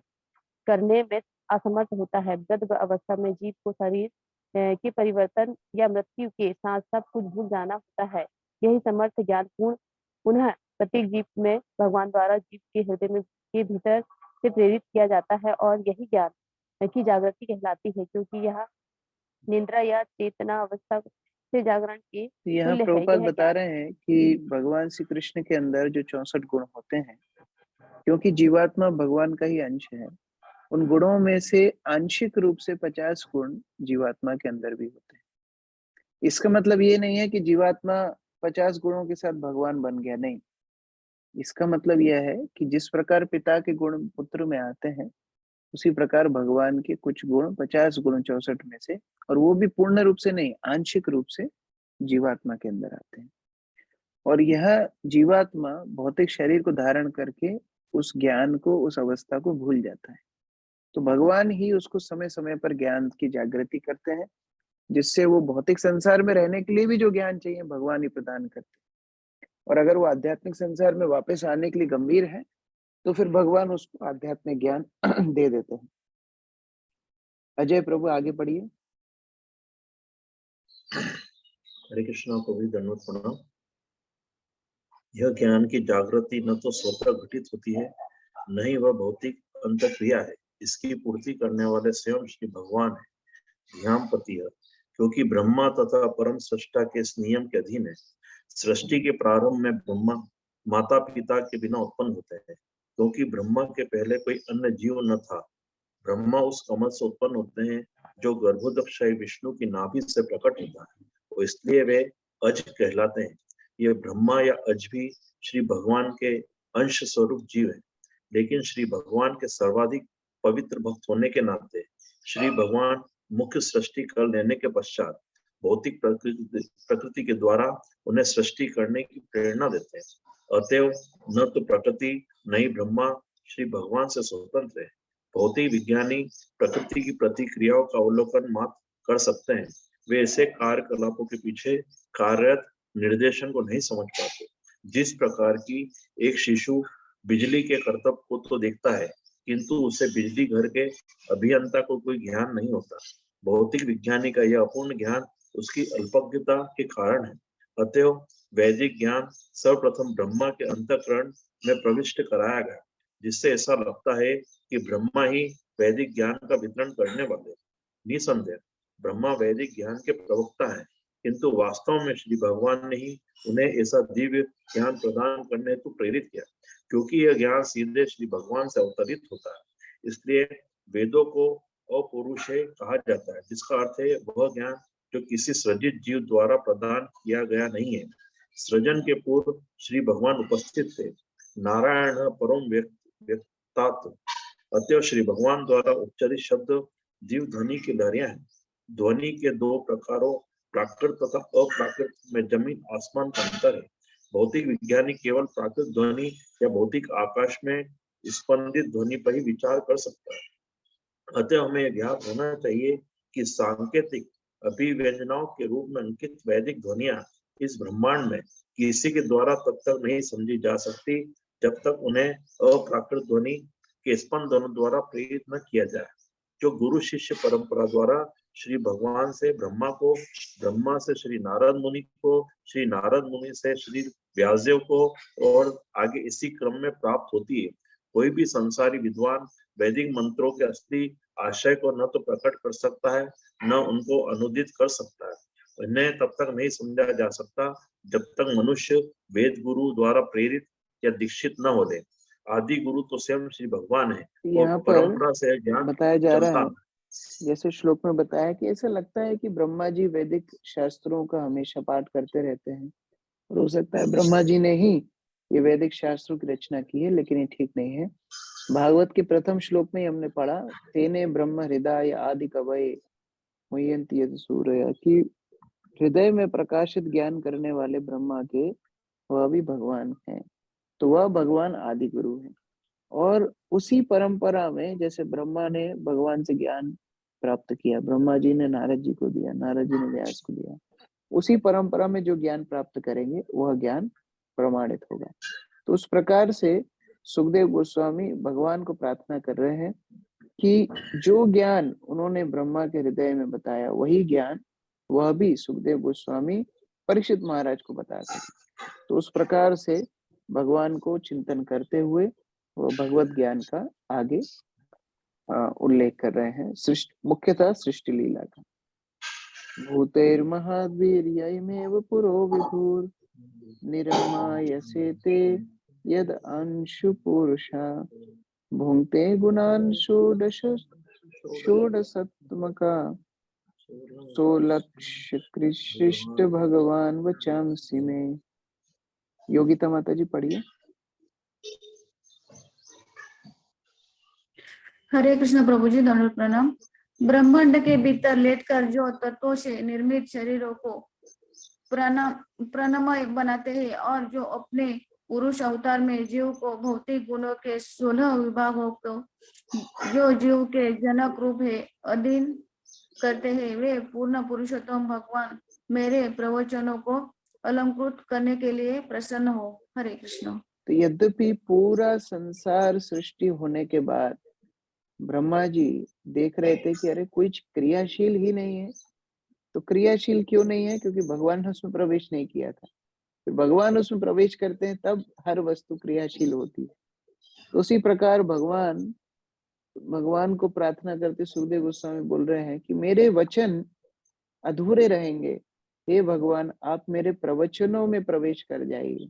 करने में असमर्थ होता है। वृद्ध अवस्था में जीव को शरीर के परिवर्तन या मृत्यु के साथ सब कुछ भूल जाना होता है। यही समर्थ ज्ञान पुनः प्रत्येक जीव में भगवान द्वारा जीव के हृदय में के भीतर से प्रेरित किया जाता है, और यही ज्ञान की जागृति कहलाती है, क्योंकि यह निद्रा या चेतना अवस्था से जागरण के यहाँ तुल्य है। प्रभुपाद यह बता रहे हैं कि भगवान श्री कृष्ण के अंदर जो 64 गुण होते हैं, क्योंकि जीवात्मा भगवान का ही अंश है, उन गुणों में से आंशिक रूप से 50 गुण जीवात्मा के अंदर भी होते हैं। इसका मतलब ये नहीं है कि जीवात्मा 50 गुणों के साथ भगवान बन गया, नहीं। इसका मतलब यह है कि जिस प्रकार पिता के गुण पुत्र में आते हैं, उसी प्रकार भगवान के कुछ गुण 50 गुण 64 में से, और वो भी पूर्ण रूप से नहीं, आंशिक रूप से जीवात्मा के अंदर आते हैं। और यह जीवात्मा भौतिक शरीर को धारण करके उस ज्ञान को, उस अवस्था को भूल जाता है। तो भगवान ही उसको समय समय पर ज्ञान की जागृति करते हैं, जिससे वो भौतिक संसार में रहने के लिए भी जो ज्ञान चाहिए भगवान ही प्रदान करते हैं। और अगर वो आध्यात्मिक संसार में वापस आने के लिए गंभीर है, तो फिर भगवान उसको आध्यात्मिक ज्ञान दे देते हैं। अजय प्रभु आगे पढ़िए। हरे कृष्ण प्रभु, धन्यवाद प्रणाम। यह ज्ञान की जागृति न तो स्वतः घटित होती है, न ही वह भौतिक अंतक्रिया है। इसकी पूर्ति करने वाले स्वयं श्री भगवान है, ध्यानपति है, क्योंकि ब्रह्मा तथा परम सृष्टा के इस नियम के अधीन है। सृष्टि के प्रारंभ में ब्रह्मा माता पिता के बिना उत्पन्न होते हैं, क्योंकि ब्रह्मा के पहले कोई अन्य जीव न था। ब्रह्मा उस कमल से उत्पन्न होते हैं जो गर्भोदक्षायी विष्णु की नाभि से प्रकट होता है, तो इसलिए वे अज कहलाते हैं। ये ब्रह्मा या अज भी श्री भगवान के अंश स्वरूप जीव है, लेकिन श्री भगवान के सर्वाधिक पवित्र भक्त होने के नाते श्री भगवान मुख्य सृष्टि कर लेने के पश्चात भौतिक प्रकृति के द्वारा उन्हें सृष्टि करने की प्रेरणा देते हैं। अतएव न तो प्रकृति न ही ब्रह्मा श्री भगवान से स्वतंत्र है। भौतिक विज्ञानी प्रकृति की प्रतिक्रियाओं का अवलोकन मात्र कर सकते हैं, वे ऐसे कार्यकलापों के पीछे कार्यरत निर्देशन को नहीं समझ पाते। जिस प्रकार की एक शिशु बिजली के कर्तव्य को तो देखता है, किंतु उसे बिजली घर के अभियंता को कोई ज्ञान नहीं होता। भौतिक विज्ञानी का यह अपूर्ण ज्ञान उसकी अल्पज्ञता के कारण है। अतएव वैदिक ज्ञान सर्वप्रथम ब्रह्मा के अंतःकरण में प्रविष्ट कराया गया, जिससे ऐसा लगता है कि ब्रह्मा ही वैदिक ज्ञान का वितरण करने वाले। निसंदेह ब्रह्मा वैदिक ज्ञान के प्रवक्ता हैं, किंतु वास्तव में श्री भगवान ने ही उन्हें ऐसा दिव्य ज्ञान प्रदान करने हेतु प्रेरित किया, क्योंकि यह ज्ञान सीधे श्री भगवान से अवतरित होता है। इसलिए वेदों को अपौरुषेय कहा जाता है, जिसका अर्थ है वह ज्ञान जो किसी सृजित जीव द्वारा प्रदान किया गया नहीं है। सृजन के पूर्व श्री भगवान उपस्थित थे। नारायण परम व्यक्तात्, अतएव श्री भगवान द्वारा उच्चारित शब्द जीव ध्वनि की लहरियां हैं। ध्वनि के दो प्रकारों, प्राकृत तथा अप्राकृत, में जमीन आसमान का अंतर है। भौतिक विज्ञानी केवल प्राकृतिक ध्वनि या भौतिक आकाश में स्पंदित ध्वनि पर ही विचार कर सकता है। अतः हमें यह ज्ञात होना चाहिए कि सांकेतिक अभिव्यंजनाओं के रूप में अंकित वैदिक ध्वनियां इस ब्रह्मांड में किसी के द्वारा तब तक नहीं समझी जा सकती जब तक उन्हें अप्राकृत ध्वनि के स्पंदनों द्वारा प्रेरित न किया जाए, जो गुरु शिष्य परंपरा द्वारा श्री भगवान से ब्रह्मा को, ब्रह्मा से श्री नारद मुनि को, श्री नारद मुनि से श्री व्यासदेव को और आगे इसी क्रम में प्राप्त होती है। कोई भी संसारी विद्वान वैदिक मंत्रों के असली आशय को न तो प्रकट कर सकता है, न उनको अनुदित कर सकता है। इन्हें तब तक नहीं समझा जा सकता जब तक मनुष्य वेद गुरु द्वारा प्रेरित या दीक्षित न हो ले। आदि गुरु तो स्वयं श्री भगवान है यहाँ और पर परंपरा से ज्ञान बताया जा रहा चलता है, जैसे श्लोक में बताया कि ऐसा लगता है कि ब्रह्मा जी वैदिक शास्त्रों का हमेशा पाठ करते रहते हैं, और हो सकता है ब्रह्मा जी ने ही ये वैदिक शास्त्रों की रचना की है, लेकिन ये ठीक नहीं है। भागवत के प्रथम श्लोक में हमने पढ़ा, तेने ब्रह्म हृदय आदि कवये मुह्यन्ति यत् सूरय, कि हृदय में प्रकाशित ज्ञान करने वाले ब्रह्मा के वह भी भगवान हैं। तो वह भगवान आदि गुरु है, और उसी परंपरा में जैसे ब्रह्मा ने भगवान से ज्ञान प्राप्त किया, ब्रह्मा जी ने नारद जी को दिया, नारद जी ने व्यास को दिया, उसी परंपरा में जो ज्ञान प्राप्त करेंगे वह ज्ञान प्रमाणित होगा। तो उस प्रकार से सुखदेव गोस्वामी भगवान को प्रार्थना कर रहे हैं कि जो ज्ञान उन्होंने ब्रह्मा के हृदय में बताया, वही ज्ञान वह भी सुखदेव गोस्वामी परीक्षित महाराज को बता सके। तो उस प्रकार से भगवान को चिंतन करते हुए वो भगवत ज्ञान का आगे उल्लेख कर रहे हैं, मुख्यतः सृष्टि लीला का। भूतैर्महाद्वीर्यमेव पुरो विभुर निरमायसे यद अंशु पुरुषा भुंक्ते गुणान् षोडशत्मका सोलक्ष्य कृष्ण भगवान वचांसि में। योगिता माता जी पढ़िए। हरे कृष्ण प्रभु जी, दंडवत प्रणाम। ब्रह्मांड के भीतर लेटकर जो तत्वों से निर्मित शरीरों को प्राणमय बनाते हैं और जो अपने पुरुष अवतार में जीव को भौतिक गुणों के 16 विभागों को जो जीव के जनक रूप है अधीन करते हैं, वे पूर्ण पुरुषोत्तम भगवान मेरे प्रवचनों को अलंकृत करने के लिए प्रसन्न हो। हरे कृष्ण। तो यद्यपि पूरा संसार सृष्टि होने के बाद ब्रह्मा जी देख रहे थे कि अरे कोई क्रियाशील ही नहीं है, तो क्रियाशील क्यों नहीं है? क्योंकि भगवान ने उसमें प्रवेश नहीं किया था। तो भगवान उसमें प्रवेश करते हैं तब हर वस्तु क्रियाशील होती है। तो उसी प्रकार भगवान को प्रार्थना करते सुखदेव गोस्वामी बोल रहे हैं कि मेरे वचन अधूरे रहेंगे, हे भगवान आप मेरे प्रवचनों में प्रवेश कर जाइए,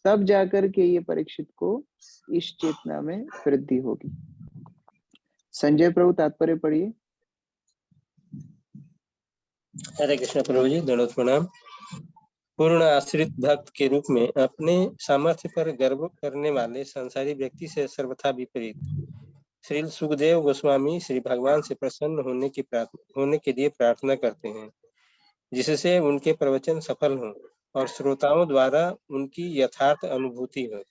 तब जाकर के ये परीक्षित को इस चेतना में वृद्धि होगी। संजय प्रभु तात्पर्य पढ़िए। हरे कृष्ण प्रभु जी, दंडवत प्रणाम। पूर्ण आश्रित भक्त के रूप में अपने सामर्थ्य पर गर्व करने वाले संसारी व्यक्ति से सर्वथा विपरीत श्री सुखदेव गोस्वामी श्री भगवान से प्रसन्न होने के लिए प्रार्थना करते हैं, जिससे उनके प्रवचन सफल हों और श्रोताओं द्वारा उनकी यथार्थ अनुभूति हो।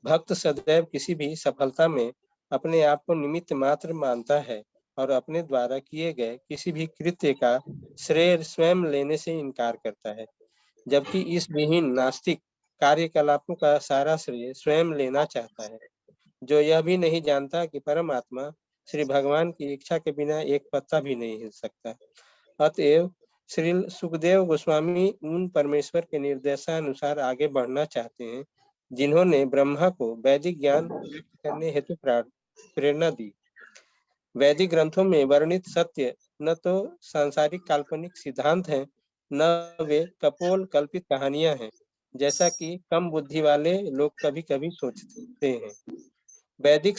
भक्त सदैव किसी भी सफलता में अपने आप को निमित्त मात्र मानता है और अपने द्वारा किए गए किसी भी कृत्य का श्रेय स्वयं लेने से इनकार करता है, जबकि इस विहीन नास्तिक कार्यकलापों का सारा श्रेय स्वयं लेना चाहता है, जो यह भी नहीं जानता कि परमात्मा श्री भगवान की इच्छा के बिना एक पत्ता भी नहीं हिल सकता। अतएव श्री सुखदेव गोस्वामी उन परमेश्वर के निर्देशानुसार आगे बढ़ना चाहते हैं, जिन्होंने ब्रह्मा को वैदिक ज्ञान प्राप्त करने हेतु प्रेरणा दी। वैदिक ग्रंथों में वर्णित सत्य न तो सांसारिक काल्पनिक सिद्धांत हैं न वे कपोल कल्पित कहानियां हैं, जैसा कि कम बुद्धि वाले लोग कभी कभी सोचते हैं। वैदिक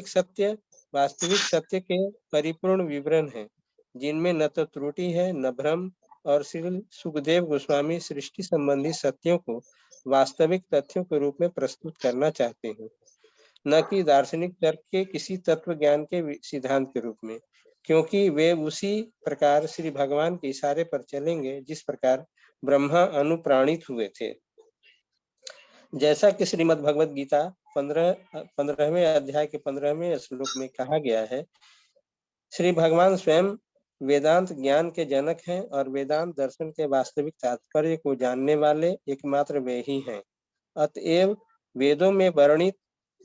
सत्य वास्तविक सत्य के परिपूर्ण विवरण है, जिनमें न तो त्रुटि है न भ्रम, और श्री सुखदेव गोस्वामी सृष्टि संबंधी सत्यों को वास्तविक तथ्यों के रूप में प्रस्तुत करना चाहते हैं, न कि दार्शनिक तर्क के किसी तत्व ज्ञान के सिद्धांत के रूप में, क्योंकि वे उसी प्रकार श्री भगवान के इशारे पर चलेंगे जिस प्रकार ब्रह्मा अनुप्राणित हुए थे। जैसा कि श्रीमद् भगवद गीता 15वें अध्याय के 15वें श्लोक में कहा गया है, श्री भगवान स्वयं वेदांत ज्ञान के जनक हैं और वेदांत दर्शन के वास्तविक तात्पर्य को जानने वाले एकमात्र वे ही हैं। अतएव वेदों में वर्णित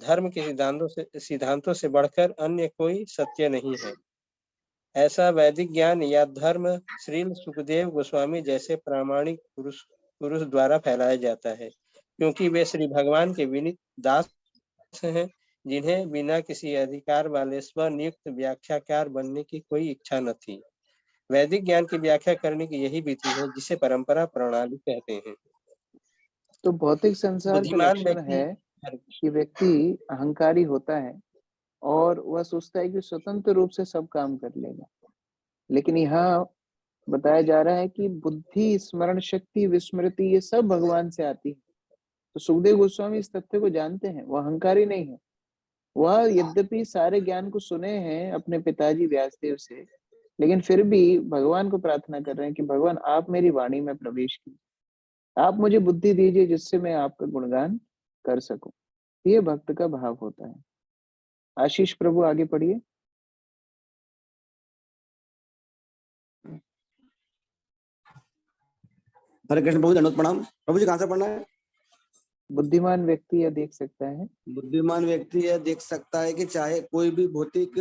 धर्म के सिद्धांतों से बढ़कर अन्य कोई सत्य नहीं है। ऐसा वैदिक ज्ञान या धर्म श्री सुखदेव गोस्वामी जैसे प्रामाणिक पुरुष द्वारा फैलाया जाता है, क्योंकि वे श्री भगवान के विनीत दास हैं, जिन्हें बिना किसी अधिकार वाले स्वनियुक्त व्याख्याकार बनने की कोई इच्छा न थी। वैदिक ज्ञान की व्याख्या करने की यही विधि है, जिसे परंपरा प्रणाली कहते हैं। तो भौतिक संसार का बुद्धिमान लक्षण है कि व्यक्ति अहंकारी होता है और वह सोचता है कि स्वतंत्र रूप से सब काम कर लेगा, लेकिन यहाँ बताया जा रहा है कि बुद्धि, स्मरण शक्ति, विस्मृति ये सब भगवान से आती है। तो सुखदेव गोस्वामी इस तथ्य को जानते हैं, वह अहंकारी नहीं है। वह यद्यपि सारे ज्ञान को सुने हैं अपने पिताजी व्यासदेव से, लेकिन फिर भी भगवान को प्रार्थना कर रहे हैं कि भगवान आप मेरी वाणी में प्रवेश कीजिए, आप मुझे बुद्धि दीजिए जिससे मैं आपका गुणगान कर सकूं। ये भक्त का भाव होता है। आशीष प्रभु आगे पढ़िए। हरे कृष्ण प्रभु, दंडवत प्रणाम। प्रभु जी कहाँ से पढ़ना है? बुद्धिमान व्यक्ति यह देख सकता है, बुद्धिमान व्यक्ति यह देख सकता है कि चाहे कोई भी भौतिक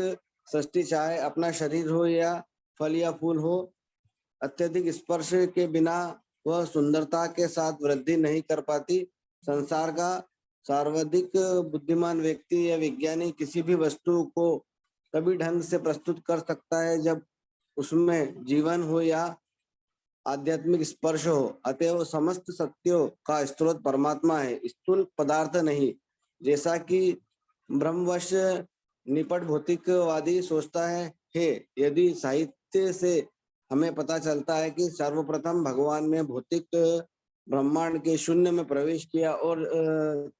सृष्टि, चाहे अपना शरीर हो या फल या फूल हो, अत्यधिक स्पर्श के बिना वह सुंदरता के साथ वृद्धि नहीं कर पाती। संसार का सर्वाधिक बुद्धिमान व्यक्ति या विज्ञानी किसी भी वस्तु को तभी ढंग से प्रस्तुत कर सकता है जब उसमें जीवन हो या आध्यात्मिक स्पर्श हो। अतएव समस्त सत्यों का स्रोत परमात्मा है, स्थूल पदार्थ नहीं, जैसा कि ब्रह्मवश निपट भौतिकवादी सोचता है। यदि साहित्य से हमें पता चलता है कि सर्वप्रथम भगवान ने भौतिक ब्रह्मांड के शून्य में प्रवेश किया और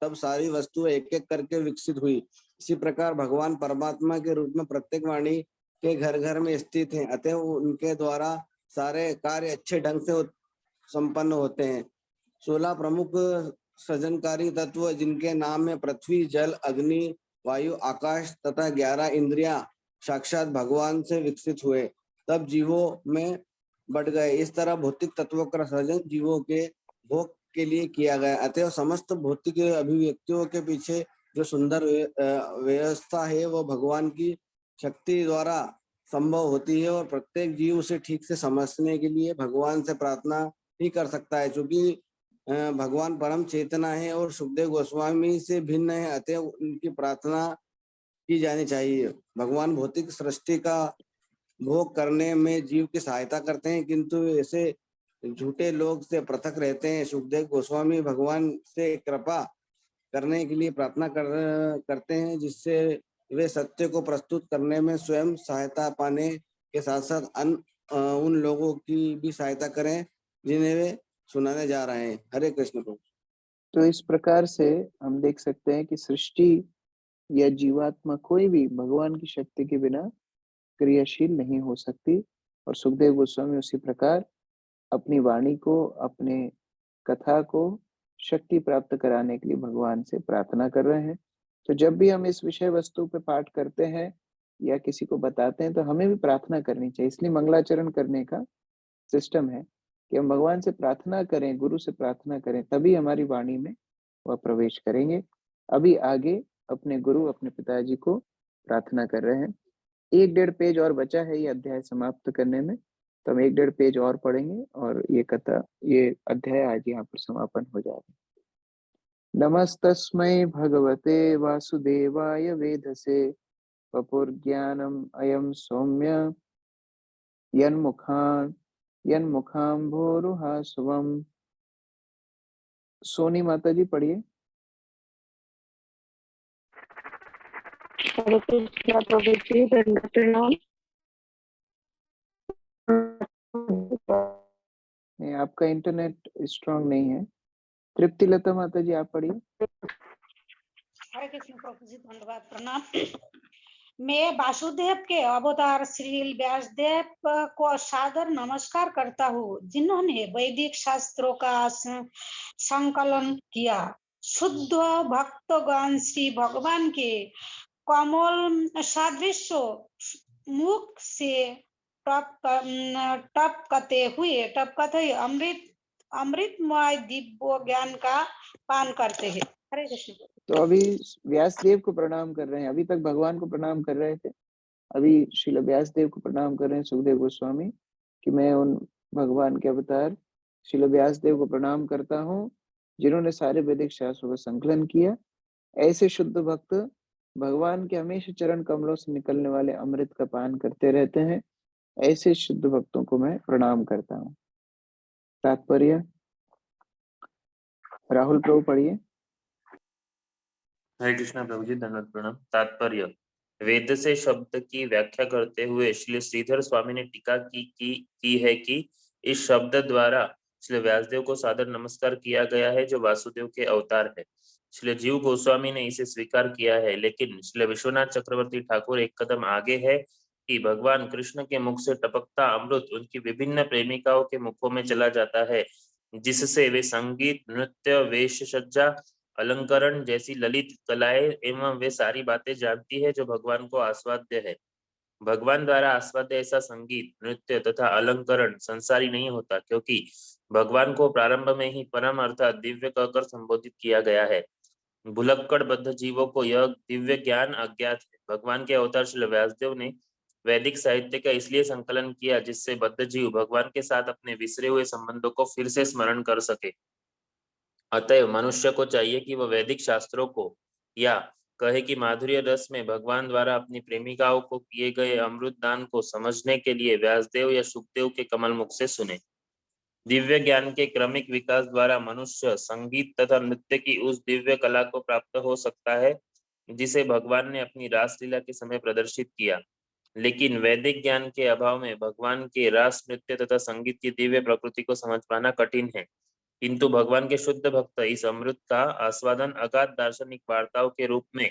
तब सारी वस्तुएं एक एक करके विकसित हुई, इसी प्रकार भगवान परमात्मा के रूप में प्रत्येक वाणी के घर घर में स्थित हैं। अतएव उनके द्वारा सारे कार्य अच्छे ढंग से संपन्न होते हैं। 16 प्रमुख सृजनकारी तत्व, जिनके नाम में पृथ्वी, जल, अग्नि, वायु, आकाश तथा 11 इंद्रियां साक्षात भगवान से विकसित हुए, तब जीवों में बढ़ गए। इस तरह भौतिक तत्वों का सृजन जीवों के भोग के लिए किया गया। अतएव समस्त भौतिक अभिव्यक्तियों के पीछे जो सुंदर व्यवस्था है वह भगवान की शक्ति द्वारा संभव होती है, और प्रत्येक जीव उसे ठीक से समझने के लिए भगवान से प्रार्थना ही कर सकता है। क्योंकि भगवान परम चेतना है और सुखदेव गोस्वामी से भिन्न है, अतएव उनकी प्रार्थना की जानी चाहिए। भगवान भौतिक सृष्टि का भोग करने में जीव की सहायता करते हैं, किंतु ऐसे झूठे लोग से पृथक रहते हैं। सुखदेव गोस्वामी भगवान से कृपा करने के लिए प्रार्थना करते हैं, जिससे वे सत्य को प्रस्तुत करने में स्वयं सहायता पाने के साथ साथ उन लोगों की भी सहायता करें जिन्हें वे सुनाने जा रहे हैं। हरे कृष्ण प्रभु। तो इस प्रकार से हम देख सकते हैं कि सृष्टि या जीवात्मा कोई भी भगवान की शक्ति के बिना क्रियाशील नहीं हो सकती, और सुखदेव गोस्वामी उसी प्रकार अपनी वाणी को, अपने कथा को शक्ति प्राप्त कराने के लिए भगवान से प्रार्थना कर रहे हैं। तो जब भी हम इस विषय वस्तु पे पाठ करते हैं या किसी को बताते हैं तो हमें भी प्रार्थना करनी चाहिए। इसलिए मंगलाचरण करने का सिस्टम है कि हम भगवान से प्रार्थना करें, गुरु से प्रार्थना करें, तभी हमारी वाणी में वह प्रवेश करेंगे। अभी आगे अपने गुरु, अपने पिताजी को प्रार्थना कर रहे हैं। 1-1.5 पेज और बचा है ये अध्याय समाप्त करने में, तो हम 1-1.5 पेज और पढ़ेंगे और ये अध्याय आज यहाँ पर समापन हो जाएगा। नमस्तस्मै भगवते वासुदेवाय वेधसे वपुर्ज्ञानम् अयं सौम्य यन्मुखान् यन्मुखाम्भोरुहासुवम्। सोनी माता जी पढ़िए। हरे कृष्णा प्रभु जी, दंडवत प्रणाम। नहीं, आपका इंटरनेट स्ट्रांग नहीं है। तृप्ति लता माता जी आप पढ़िए। हरे कृष्ण प्रभु जी, धन्यवाद प्रणाम। मैं वासुदेव के अवतार श्री व्यासदेव को सादर नमस्कार करता हूँ, जिन्होंने वैदिक शास्त्रों का संकलन किया। शुद्ध भक्तगण श्री भगवान के कमल सदृश मुख से टपकते हुए अमृतमय दिव्य ज्ञान का पान करते हैं। हरे कृष्ण। तो अभी व्यास देव को प्रणाम कर रहे हैं, अभी तक भगवान को प्रणाम कर रहे थे, अभी श्रील व्यास देव को प्रणाम कर रहे हैं सुखदेव गोस्वामी कि मैं उन भगवान के अवतार श्रील व्यास देव को प्रणाम करता हूँ, जिन्होंने सारे वैदिक शास्त्रों का संकलन किया। ऐसे शुद्ध भक्त भगवान के हमेशा चरण कमलों से निकलने वाले अमृत का पान करते रहते हैं। ऐसे शुद्ध भक्तों को मैं प्रणाम करता हूँ। तात्पर्य राहुल प्रभु पढ़िए। हरे कृष्णा प्रभु जी, धन्यवाद प्रणाम। तात्पर्य, वेद से शब्द की व्याख्या करते हुए श्री श्रीधर स्वामी ने टीका की है कि इस शब्द द्वारा श्री व्यासदेव को सादर नमस्कार किया गया है, जो वासुदेव के अवतार है। श्री जीव गोस्वामी ने इसे स्वीकार किया है, लेकिन श्री विश्वनाथ चक्रवर्ती ठाकुर एक कदम आगे है कि भगवान कृष्ण के मुख से टपकता अमृत उनकी विभिन्न प्रेमिकाओं के मुखों में चला जाता है, जिससे वे संगीत, नृत्य, वेश सज्जा, अलंकरण जैसी ललित कलाएं एवं वे सारी बातें जानती है जो भगवान को आस्वाद्य है। भगवान द्वारा आस्वाद्य ऐसा संगीत, नृत्य तथा अलंकरण संसारी नहीं होता, क्योंकि भगवान को प्रारंभ में ही परम अर्थात दिव्य कहकर संबोधित किया गया है। भुलक्कड़ बद्ध जीवों को यह दिव्य ज्ञान अज्ञात है। भगवान के अवतार श्री व्यासदेव ने वैदिक साहित्य का इसलिए संकलन किया जिससे बद्ध जीव भगवान के साथ अपने विसरे हुए संबंधों को फिर से स्मरण कर सके। अतएव मनुष्य को चाहिए कि वह वैदिक शास्त्रों को, या कहे कि माधुर्य रस में भगवान द्वारा अपनी प्रेमिकाओं को किए गए अमृत दान को समझने के लिए व्यासदेव या शुकदेव के कमल मुख से सुने। दिव्य ज्ञान के क्रमिक विकास द्वारा मनुष्य संगीत तथा नृत्य की उस दिव्य कला को प्राप्त हो सकता है जिसे भगवान ने अपनी रासलीला के समय प्रदर्शित किया। लेकिन वैदिक ज्ञान के अभाव में भगवान के रास, नृत्य तथा संगीत की दिव्य प्रकृति को समझ पाना कठिन है। किंतु भगवान के शुद्ध भक्त इस अमृत का आस्वादन अगाध दार्शनिक वार्ताओं के रूप में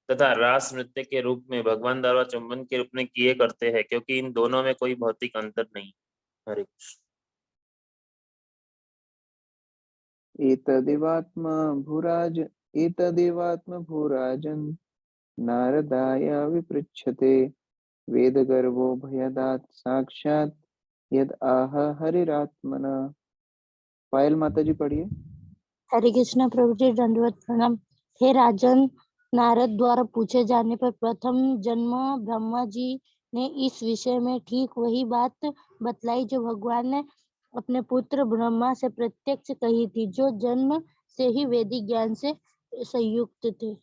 तथा रास नृत्य के रूप में भगवान द्वारा चुंबन के रूप में किए करते हैं, क्योंकि इन दोनों में कोई भौतिक अंतर नहीं। हरे कृष्ण। एतदेवात्म भूराजन् नारदाय विपृच्छते वेदगर्भो भयदात् साक्षात् यद आह हरिरात्मना। पायल माता जी पढ़िए। हरे कृष्णा प्रभु जी, दंडवत प्रणाम। हे राजन, नारद द्वारा पूछे जाने पर प्रथम जन्म ब्रह्मा जी ने इस विषय में ठीक वही बात बतलाई जो भगवान ने अपने पुत्र ब्रह्मा से प्रत्यक्ष कही थी, जो जन्म से ही वैदिक ज्ञान से संयुक्त थे।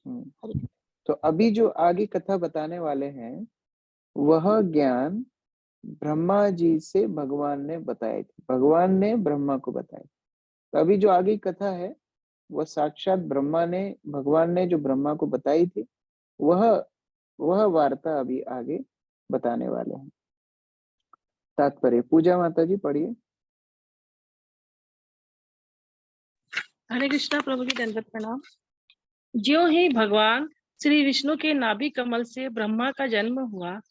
तो अभी जो आगे कथा बताने वाले हैं वह ज्ञान ब्रह्मा जी से भगवान ने बताए थे, भगवान ने ब्रह्मा को बताए। तो अभी जो आगे कथा है वह साक्षात ब्रह्मा ने, भगवान ने जो ब्रह्मा को बताई थी, वह वार्ता अभी आगे बताने वाले हैं। तात्पर्य पूजा माता जी पढ़िए। हरे कृष्णा प्रभु जी, दंडवत प्रणाम। ज्यों ही भगवान श्री विष्णु के नाभि कमल से ब्रह्मा का जन्म हुआ,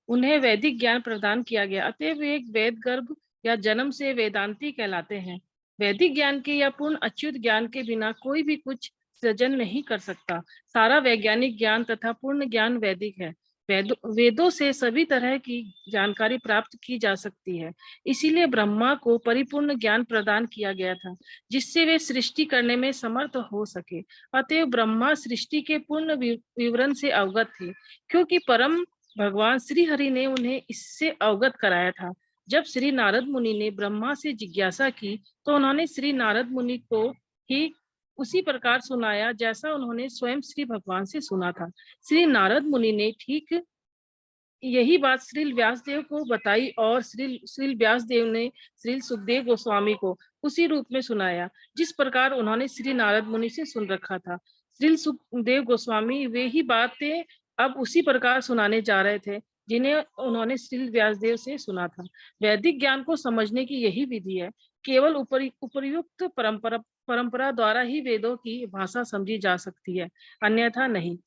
उन्हें वैदिक ज्ञान प्रदान किया गया। अतएव वे एक वेद गर्भ या जन्म से वेदांती कहलाते हैं। वैदिक ज्ञान के या पूर्ण अच्युत ज्ञान के बिना कोई भी कुछ सृजन नहीं कर सकता। सारा वैज्ञानिक ज्ञान तथा पूर्ण ज्ञान वैदिक है। वेदों से सभी तरह की जानकारी प्राप्त की जा सकती है। इसीलिए ब्रह्मा को परिपूर्ण ज्ञान प्रदान किया गया था, जिससे वे सृष्टि करने में समर्थ हो सके। अतएव ब्रह्मा सृष्टि के पूर्ण विवरण से अवगत थे, क्योंकि परम भगवान श्री हरि ने उन्हें इससे अवगत कराया था। जब श्री नारद मुनि ने ब्रह्मा से जिज्ञासा की तो उन्होंने श्री नारद मुनि को ही उसी प्रकार सुनाया जैसा उन्होंने स्वयं श्री भगवान से सुना था। श्री नारद मुनि ने ठीक यही बात श्रील व्यासदेव को बताई और श्रील व्यासदेव ने श्रील सुखदेव गोस्वामी को उसी रूप में सुनाया जिस प्रकार उन्होंने श्री नारद मुनि से सुन रखा था। श्रील सुखदेव गोस्वामी वे ही बातें अब उसी प्रकार सुनाने जा रहे थे जिन्हें उन्होंने श्रील व्यासदेव से सुना था। वैदिक ज्ञान को समझने की यही विधि है। केवल उपर्युक्त परंपरा द्वारा ही वेदों की भाषा समझी जा सकती है, अन्यथा नहीं।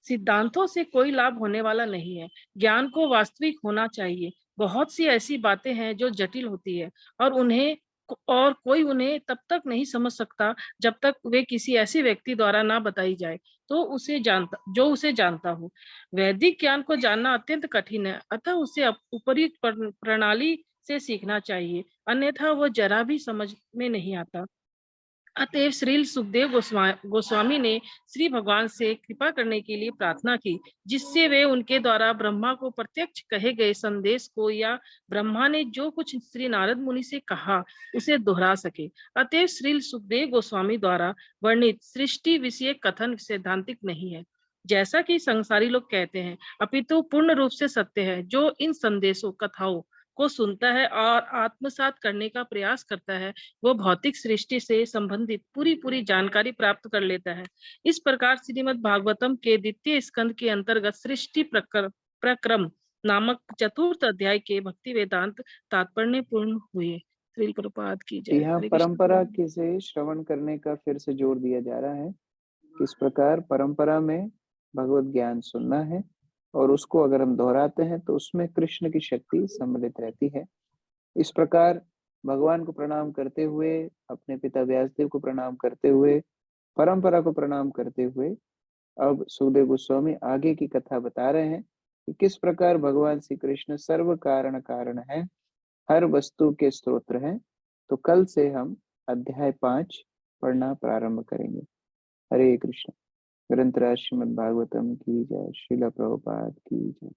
सिद्धांतों से कोई लाभ होने वाला नहीं है। ज्ञान को वास्तविक होना चाहिए। बहुत सी ऐसी बातें हैं जो जटिल होती है और कोई उन्हें तब तक नहीं समझ सकता जब तक वे किसी ऐसे व्यक्ति द्वारा ना बताई जाए जो उसे जानता हो। वैदिक ज्ञान को जानना अत्यंत कठिन है, अतः उसे उपयुक्त प्रणाली से सीखना चाहिए, अन्यथा वह जरा भी समझ में नहीं आता। अतएव श्रील सुखदेव गोस्वामी ने श्री भगवान से कृपा करने के लिए प्रार्थना की, जिससे वे उनके द्वारा ब्रह्मा को प्रत्यक्ष कहे गए संदेश को या ब्रह्मा ने जो कुछ श्री नारद मुनि से कहा उसे दोहरा सके। अतएव श्रील सुखदेव गोस्वामी द्वारा वर्णित सृष्टि विषय कथन सैद्धांतिक नहीं है, जैसा कि संसारी लोग कहते हैं, अपितु पूर्ण रूप से सत्य है। जो इन संदेशों कथाओं को सुनता है और आत्मसात करने का प्रयास करता है, वो भौतिक सृष्टि से संबंधित पूरी जानकारी प्राप्त कर लेता है। इस प्रकार श्रीमद् भागवतम के द्वितीय स्कंद के अंतर्गत सृष्टि प्रक्रम नामक चतुर्थ अध्याय के भक्ति वेदांत तात्पर्य पूर्ण हुए। श्रील प्रभुपाद की जय। यहाँ हरे कृष्ण। परंपरा के से श्रवण करने का फिर से जोर दिया जा रहा है। किस प्रकार परंपरा में भगवत ज्ञान सुनना है और उसको अगर हम दोहराते हैं तो उसमें कृष्ण की शक्ति सम्मिलित रहती है। इस प्रकार भगवान को प्रणाम करते हुए, अपने पिता व्यासदेव को प्रणाम करते हुए, परंपरा को प्रणाम करते हुए अब सुखदेव गोस्वामी आगे की कथा बता रहे हैं कि किस प्रकार भगवान श्री कृष्ण सर्व कारण है, हर वस्तु के स्रोत हैं। तो कल से हम अध्याय 5 पढ़ना प्रारंभ करेंगे। हरे कृष्ण। ग्रंथराज श्रीमद् भागवतम की जय। श्रील प्रभुपाद की जय।